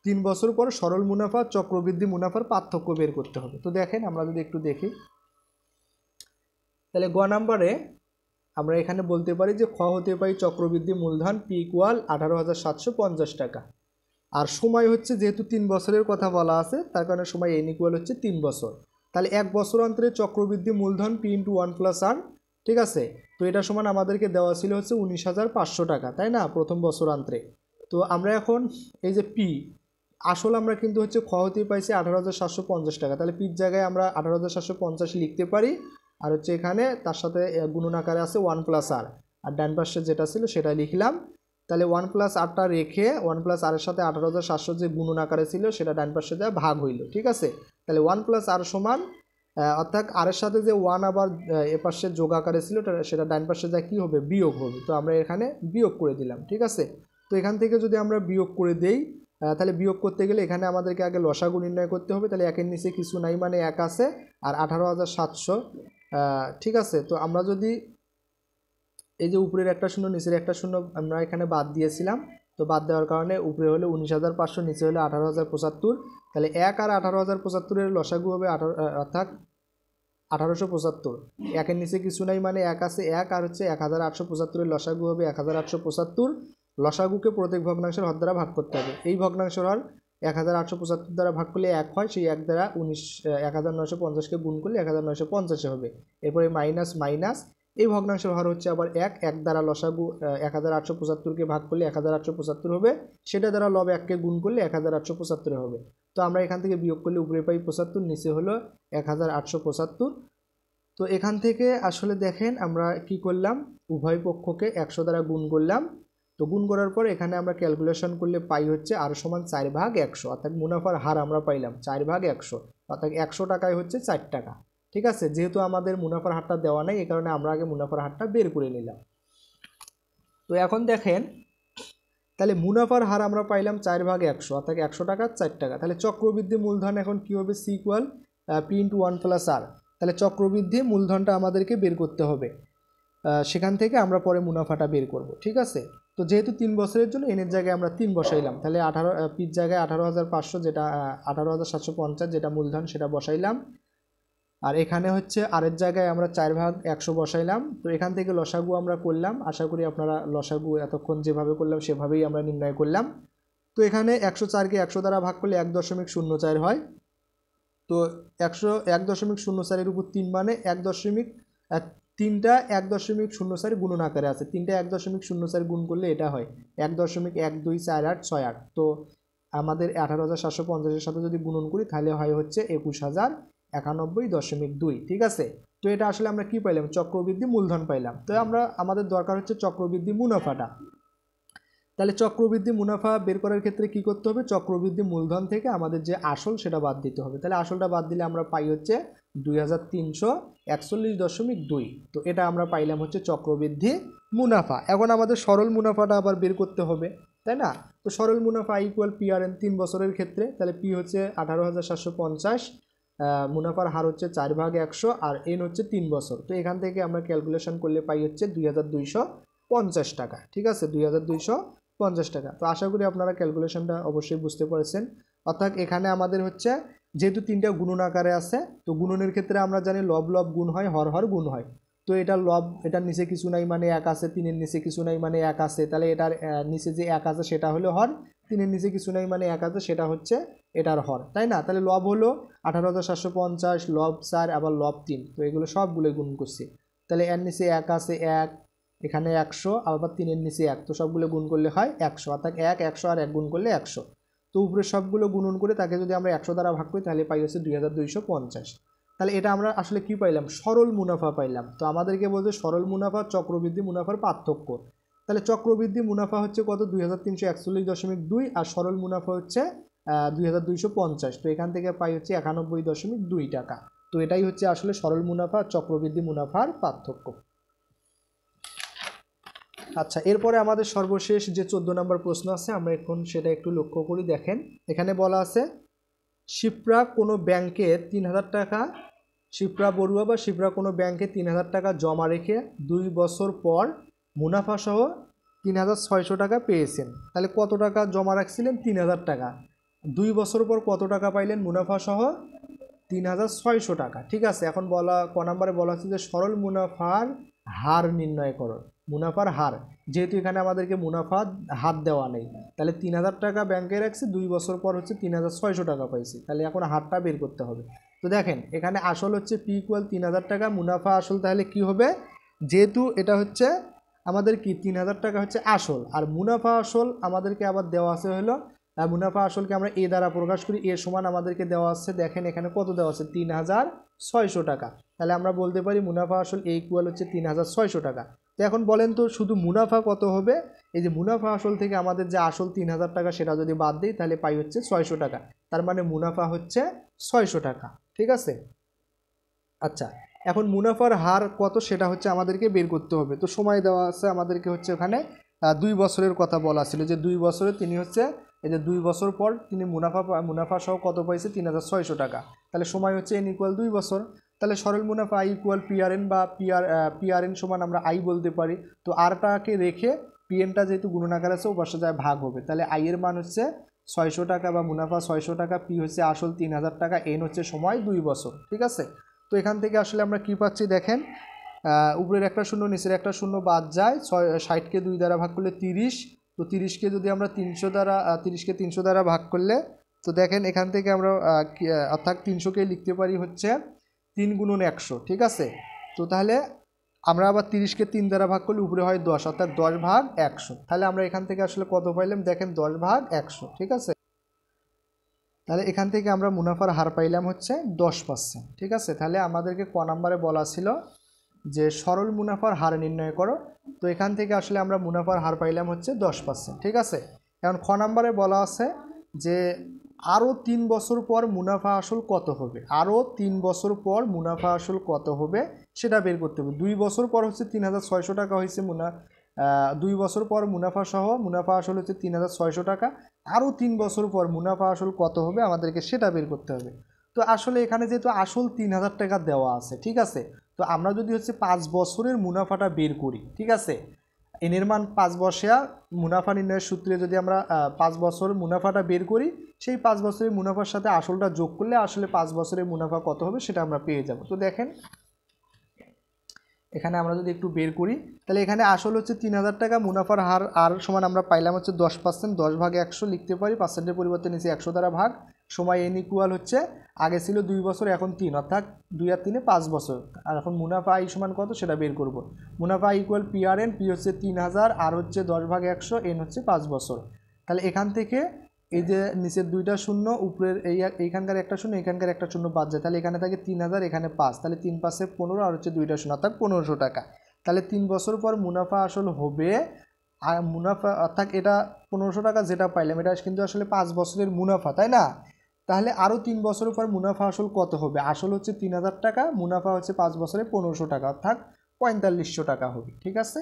3 বছর পর সরল মুনাফা চক্রবৃদ্ধি মুনাফার পার্থক্য বের করতে হবে। তো দেখেন আমরা যদি একটু দেখি, তাহলে গ নাম্বারে আমরা এখানে বলতে পারি যে খ হতে পারি চক্রবৃদ্ধি মূলধন P ইকুয়াল 18,750 টাকা। আর সময় হচ্ছে যেহেতু 3 বছরের কথা বলা আছে, তার কারণে সময় n ইকুয়াল হচ্ছে 3 বছর। তাহলে 1 বছর অন্তরে চক্রবৃদ্ধি মূলধন P × 1 + R, ঠিক আছে। তো এটা সমান আমাদেরকে দেওয়া ছিল হচ্ছে 19,500 টাকা, তাই না, প্রথম বছর অন্তরে। তো আমরা এখন এই যে P আসলে আমরা কিন্তু হচ্ছে খ হতে পাইছি 18,750 টাকা, তাহলে পির জায়গায় আমরা 18,750 লিখতে পারি। আর হচ্ছে এখানে তার সাথে গুণন আকারে আছে 1 + R, আর ডান পাশে যেটা ছিল সেটা লিখলাম। তাহলে 1 + Rটা রেখে 1 + R এর সাথে 18,700 যে গুণন আকারে ছিল সেটা ডান পাশে যা ভাগ হইল, ঠিক আছে। তাহলে 1 + R সমান অর্থাৎ আর এর সাথে যে 1 আবার এ পাশে যোগ আকারে ছিল সেটা ডান পাশে যা কি হবে, বিয়োগ হবে। তো আমরা এখানে বিয়োগ করে দিলাম, ঠিক আছে। তো এখান থেকে যদি আমরা বিয়োগ করে দেই, তাহলে বিয়োগ করতে গেলে এখানে আমাদেরকে আগে লসাগু নির্ণয় করতে হবে। তাহলে একের নিচে কিছু নাই মানে 1 আছে, আর 18,700, ঠিক আছে। তো আমরা যদি এই যে উপরের একটা শূন্য নিচের একটা শূন্য আমরা এখানে বাদ দিয়েছিলাম, তো বাদ দেওয়ার কারণে উপরে হলো 19,500, নিচে হলো 18,075। তাহলে 1 আর 18,075 লসাগু হবে অর্থাৎ 1875। একের নিচে কিছু নাই মানে 1 আছে 1, আর হচ্ছে 1875 লসাগু হবে 1875। লসাগুকে প্রত্যেক ভগ্নাংশের হর দ্বারা ভাগ করতে হবে। এই ভগ্নাংশের হর 1875 দ্বারা ভাগ করলে 1 হয়, সেই 1 দ্বারা 1950কে গুণ করলে 1950 হবে। এরপরে মাইনাস মাইনাস, এই ভগ্নাংশের হর হচ্ছে আবার 1 দ্বারা লসাগু 1875কে ভাগ করলে 1875 হবে, সেটা দ্বারা লব 1কে গুণ করলে 1875 হবে। তো আমরা এখান থেকে বিয়োগ করলে উপরে পাই 75, নিচে হলো 1875। তো এখান থেকে আসলে দেখেন আমরা কি করলাম, উভয় পক্ষকে 100 দ্বারা গুণ করলাম। তো গুণ করার পর এখানে আমরা ক্যালকুলেশন করলে পাই হচ্ছে আর সমান 4/100, অর্থাৎ মুনাফার হার আমরা পাইলাম 4/100, অর্থাৎ 100 টাকায় হচ্ছে 4 টাকা। ঠিক আছে, যেহেতু আমাদের মুনাফার হারটা দেওয়া নাই এই কারণে আমরা আগে মুনাফার হারটা বের করে নিলাম। তো এখন দেখেন তাহলে মুনাফার হার আমরা পাইলাম 4/100, অর্থাৎ 100 টাকা 4 টাকা। তাহলে চক্রবৃদ্ধি মূলধন এখন কি হবে, C = P × 1 + R। তাহলে চক্রবৃদ্ধি মূলধনটা আমাদেরকে বের করতে হবে, সেখান থেকে আমরা পরে মুনাফাটা বের করব। ঠিক আছে, তো যেহেতু 3 বছরের জন্য এনের জায়গায় আমরা 3 বসাইলাম, তাহলে 18 পির জায়গায় 18,500, যেটা 18,750 যেটা মূলধন সেটা বসাইলাম। আর এখানে হচ্ছে আরের জায়গায় আমরা 4/100 বসাইলাম। তো এখান থেকে লসাগু আমরা করলাম, আশা করি আপনারা লসাগু এতক্ষণ যেভাবে করলাম সেভাবেই আমরা নির্ণয় করলাম। তো এখানে 104কে 100 দ্বারা ভাগ করলে 1.04 হয়। তো 101.04 উপর 3 মানে 3টা 1.04 গুণন আকারে আছে, 3টা 1.04 গুণ করলে এটা হয় 1.124868। তো আমাদের 18,750-এর সাথে যদি গুণন করি তাহলে হয় হচ্ছে 21,091.2। ঠিক আছে, তো এটা আসলে আমরা কি পাইলাম, চক্রবৃদ্ধি মূলধন পাইলাম। তো আমাদের দরকার হচ্ছে চক্রবৃদ্ধি মুনাফাটা। তাহলে চক্রবৃদ্ধি মুনাফা বের করার ক্ষেত্রে কি করতে হবে, চক্রবৃদ্ধি মূলধন থেকে আমাদের যে আসল সেটা বাদ দিতে হবে। তাহলে আসলটা বাদ দিলে আমরা পাই হচ্ছে 2341.2। তো এটা আমরা পাইলাম হচ্ছে চক্রবৃদ্ধি মুনাফা। এখন আমাদের সরল মুনাফাটা আবার বের করতে হবে, তাই না? তো সরল মুনাফা I = PRN 3 বছরের ক্ষেত্রে, তাহলে P হচ্ছে 18,750, মুনাফার হার হচ্ছে 4/100, আর N হচ্ছে 3 বছর। তো এখান থেকে আমরা ক্যালকুলেশন করলে পাই হচ্ছে 2,250 টাকা। ঠিক আছে, 2,250 টাকা। তো আশা করি আপনারা ক্যালকুলেশনটা অবশ্যই বুঝতে পেরেছেন। অর্থাৎ এখানে আমাদের হচ্ছে যেহেতু 3টা গুণন আকারে আছে, তো গুণনের ক্ষেত্রে আমরা জানি লব লব গুণ হয়, হর হর গুণ হয়। তো এটা লব, এটার নিচে কিছু নাই মানে 1 আছে, 3-এর নিচে কিছু নাই মানে 1 আছে, তাহলে এটার নিচে যে 1 আছে সেটা হলো হর, 3-এর নিচে কিছু নাই মানে 1 আছে সেটা হচ্ছে এটার হর, তাই না? তাহলে লব হলো 18,750, লব 4, আবার লব 3, তো এগুলো সবগুলো গুণ করছি। তাহলে এর নিচে 1 আছে 1, এখানে 100, আবার 3-এর নিচে 1, তো সবগুলো গুণ করলে হয় 100, অর্থাৎ 1, 100 আর 1 গুণ করলে 100। তো উপরে সবগুলো গুণন করে তাকে যদি আমরা 100 দ্বারা ভাগ করি তাহলে পাই হচ্ছে 2,250। তাহলে এটা আমরা আসলে কি পাইলাম, সরল মুনাফা পাইলাম। তো আমাদেরকে বলছে সরল মুনাফা চক্রবৃদ্ধি মুনাফার পার্থক্য। তাহলে চক্রবৃদ্ধি মুনাফা হচ্ছে কত, 2,341.2, আর সরল মুনাফা হচ্ছে 2,250। তো এখান থেকে পাই হচ্ছে 91.2 টাকা। তো এটাই হচ্ছে আসলে সরল মুনাফা চক্রবৃদ্ধি মুনাফার পার্থক্য। আচ্ছা, এরপরে আমাদের সর্বশেষ যে 14 নম্বর প্রশ্ন আছে আমরা এখন সেটা একটু লক্ষ্য করি। দেখেন এখানে বলা আছে শিপ্রা কোনো ব্যাংকে 3,000 টাকা, শিপ্রা বড়ুয়া বা শিপ্রা কোনো ব্যাংকে 3,000 টাকা জমা রেখে 2 বছর পর মুনাফা সহ 3,600 টাকা পেয়েছেন। তাহলে কত টাকা জমা রাখছিলেন, 3,000 টাকা, 2 বছর পর কত টাকা পাইলেন মুনাফা সহ 3,600 টাকা। ঠিক আছে, এখন ক নম্বরে বলা হচ্ছে যে সরল মুনাফার হার নির্ণয় করো। মুনাফার হার, যেহেতু এখানে আমাদেরকে মুনাফার হার দেওয়া নেই, তাহলে 3,000 টাকা ব্যাংকে রাখছি, 2 বছর পর হচ্ছে 3,600 টাকা পাইছি, তাহলে এখন হারটা বের করতে হবে। তো দেখেন এখানে আসল হচ্ছে P = 3,000 টাকা, মুনাফা আসল, তাহলে কি হবে, যেহেতু এটা হচ্ছে আমাদের কি 3,000 টাকা হচ্ছে আসল, আর মুনাফা আসল আমাদেরকে আবার দেওয়া আছে হলো, মুনাফা আসলকে আমরা এ দ্বারা প্রকাশ করি, এ সমান আমাদেরকে দেওয়া আছে, দেখেন এখানে কত দেওয়া আছে, 3,600 টাকা। তাহলে আমরা বলতে পারি মুনাফা আসল A = হচ্ছে 3,600 টাকা। তো এখন বলেন তো শুধু মুনাফা কত হবে, এই যে মুনাফা আসল থেকে আমাদের যে আসল 3,000 টাকা সেটা যদি বাদ দিই তাহলে পাই হচ্ছে 600 টাকা, তার মানে মুনাফা হচ্ছে 600 টাকা। ঠিক আছে, আচ্ছা এখন মুনাফার হার কত সেটা হচ্ছে আমাদেরকে বের করতে হবে। তো সময় দেওয়া আছে আমাদেরকে হচ্ছে ওখানে 2 বছরের কথা বলা ছিল, যে 2 বছরে তিনি হচ্ছে এই যে 2 বছর পর তিনি মুনাফা সহ কত পাইছে, 3,600 টাকা। তাহলে সময় হচ্ছে N = 2 বছর। তাহলে সরল মুনাফা I = PRN বা PRN সমান আমরা I বলতে পারি। তো আরটাকে রেখে পিএনটা যেহেতু গুণনাকার আছে ও পাশে যায় ভাগ হবে, তাহলে আই এর মান হচ্ছে 600 টাকা বা মুনাফা 600 টাকা, পি হচ্ছে আসল 3000 টাকা, এন হচ্ছে সময় 2 বছর। ঠিক আছে, তো এখান থেকে আসলে আমরা কি পাচ্ছি দেখেন, উপরের একটা শূন্য নিচের একটা শূন্য বাদ যায়, 60কে 2 দ্বারা ভাগ করলে 30, তো 30কে যদি আমরা 300 দ্বারা 30কে 300 দ্বারা ভাগ করলে, তো দেখেন এখান থেকে আমরা অর্থাৎ 300কে লিখতে পারি হচ্ছে 3 গুণন 100। ঠিক আছে, তো তাহলে আমরা আবার 30কে 3 দ্বারা ভাগ করলে উপরে হয় 10, অর্থাৎ 10 ভাগ 100। তাহলে আমরা এখান থেকে আসলে কত পাইলাম দেখেন, 10 ভাগ 100। ঠিক আছে, তাহলে এখান থেকে আমরা মুনাফার হার পাইলাম হচ্ছে 10%। ঠিক আছে, তাহলে আমাদেরকে ক নাম্বারে বলা ছিল যে সরল মুনাফার হার নির্ণয় করো, তো এখান থেকে আসলে আমরা মুনাফার হার পাইলাম হচ্ছে 10%। ঠিক আছে, এখন খ নাম্বারে বলা আছে যে আরও 3 বছর পর মুনাফা আসল কত হবে, আরও 3 বছর পর মুনাফা আসল কত হবে সেটা বের করতে হবে। 2 বছর পর হচ্ছে 3600 টাকা হয়েছে 2 বছর পর মুনাফা সহ মুনাফা আসল হচ্ছে 3600 টাকা, আরও 3 বছর পর মুনাফা আসল কত হবে আমাদেরকে সেটা বের করতে হবে। তো আসলে এখানে যেহেতু আসল 3000 টাকা দেওয়া আছে, ঠিক আছে, তো আমরা যদি হচ্ছে 5 বছরের মুনাফাটা বের করি, ঠিক আছে, এনের মান 5 বছরিয়া মুনাফা নির্ণয়ের সূত্রে যদি আমরা 5 বছর মুনাফাটা বের করি, সেই 5 বছরের মুনাফার সাথে আসলটা যোগ করলে আসলে 5 বছরের মুনাফা কত হবে সেটা আমরা পেয়ে যাব। তো দেখেন এখানে আমরা যদি একটু বের করি, তাহলে এখানে আসল হচ্ছে 3000 টাকা, মুনাফার হার আর সমান আমরা পাইলাম হচ্ছে 10%, 10 ভাগে 100 লিখতে পারি, পার্সেন্টের পরিবর্তে নিচে 100 দ্বারা ভাগ, সময় এন ইকুয়াল হচ্ছে আগে ছিল 2 বছর এখন 3, অর্থাৎ 2 আর 3 5 বছর। আর এখন মুনাফা আই সমান কত সেটা বের করব। মুনাফা equal P R N, P হচ্ছে 3000, আর হচ্ছে 10 ভাগে 100, এন হচ্ছে 5 বছর। তাহলে এখান থেকে এই যে নিচের 2টা শূন্য, উপরের এইখানকার একটা শূন্য, এখানকার একটা শূন্য বাদ যায়, তাহলে এখানে থাকে 3000, এখানে 5, তাহলে 3 5 15, আর হচ্ছে 2টা শূন্য, অর্থাৎ 1500 টাকা। তাহলে 3 বছর পর মুনাফা আসল হবে, আর মুনাফা অর্থাৎ এটা 1500 টাকা যেটা পাইলাম এটা কিন্তু আসলে 5 বছরের মুনাফা, তাই না? তাহলে আরও 3 বছর পর মুনাফা আসল কত হবে, আসল হচ্ছে 3000 টাকা, মুনাফা হচ্ছে 5 বছরে 1500 টাকা, অর্থাৎ 4500 টাকা হবে। ঠিক আছে,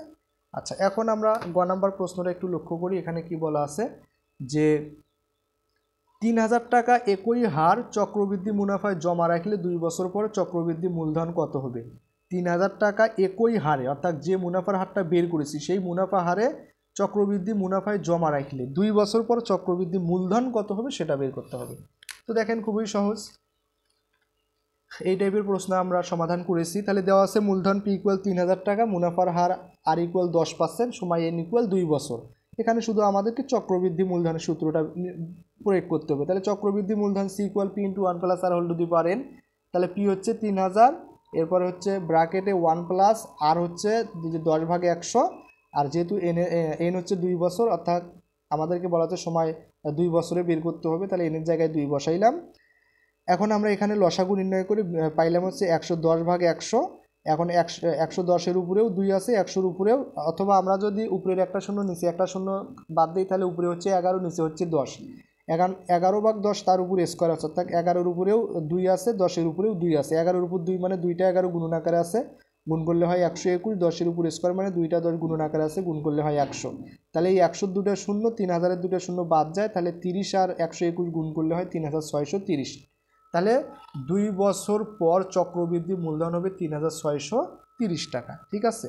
আচ্ছা এখন আমরা গ নাম্বার প্রশ্নটা একটু লক্ষ্য করি, এখানে কি বলা আছে যে 3000 টাকা একই হার চক্রবৃদ্ধি মুনাফায় জমা রাখলে 2 বছর পর চক্রবৃদ্ধি মূলধন কত হবে। 3000 টাকা একই হারে, অর্থাৎ যে মুনাফার হারটা বের করেছি সেই মুনাফা হারে চক্রবৃদ্ধি মুনাফায় জমা রাখলে 2 বছর পর চক্রবৃদ্ধি মূলধন কত হবে সেটা বের করতে হবে। তো দেখেন খুবই সহজ, এই টাইপের প্রশ্ন আমরা সমাধান করেছি। তাহলে দেওয়া আছে মূলধন পি ইকুয়াল 3000 টাকা, মুনাফার হার আর ইকুয়াল 10%, সময় এন ইকুয়াল 2 বছর। এখানে শুধু আমাদেরকে চক্রবৃদ্ধি মূলধনের সূত্রটা প্রয়োগ করতে হবে। তাহলে চক্রবৃদ্ধি মূলধন C equal P into 1 plus R whole to the power N. তাহলে পি হচ্ছে 3000, এরপরে হচ্ছে ব্র্যাকেটে 1 প্লাস আর হচ্ছে 10 ভাগে 100, আর যেহেতু এন হচ্ছে 2 বছর, অর্থাৎ আমাদেরকে বলা হচ্ছে সময় 2 বছরে বের করতে হবে, তাহলে এনের জায়গায় 2 বসাইলাম। এখন আমরা এখানে লসাগু নির্ণয় করে পাইলাম হচ্ছে 110 ভাগ 100। এখন 110-এর উপরেও 2 আছে, 100-এর উপরেও, অথবা আমরা যদি উপরের একটা শূন্য নিচে একটা শূন্য বাদ দিই তাহলে উপরে হচ্ছে 11, নিচে হচ্ছে 10। 11 ভাগ 10 তার উপরে স্কোয়ার আছে, অর্থাৎ 11-এর উপরেও 2 আছে, 10-এর উপরেও 2 আছে। 11-এর উপর 2 মানে 2টা 11 গুণন আকারে আছে, গুণ করলে হয় 121, 10-এর উপর স্কোয়ার মানে 2টা 10 গুণন আকারে আছে, গুণ করলে হয় 100। তাহলে এই 100-র 2টা শূন্য, 3000-এর 2টা শূন্য বাদ যায়, তাহলে 30 আর 121 গুণ করলে হয় 3630। তাহলে 2 বছর পর চক্রবৃদ্ধি মূলধন হবে 3630 টাকা। ঠিক আছে,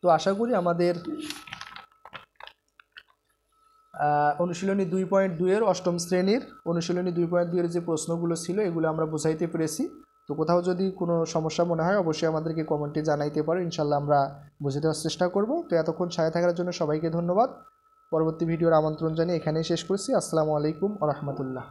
তো আশা করি আমাদের অনুশীলনী 2.2-এর অষ্টম শ্রেণীর অনুশীলনী 2.2-এর যে প্রশ্নগুলো ছিল এগুলো আমরা বোঝাইতে পেরেছি। তো কোথাও যদি কোনো সমস্যা মনে হয় অবশ্যই আমাদেরকে কমেন্টে জানাইতে পারো, ইনশাল্লাহ আমরা বুঝে দেওয়ার চেষ্টা করব। তো এতক্ষণ সাথে থাকার জন্য সবাইকে ধন্যবাদ। পরবর্তী ভিডিওর আমন্ত্রণ জানিয়ে এখানেই শেষ করছি। আসসালামু আলাইকুম ওয়া রাহমাতুল্লাহ।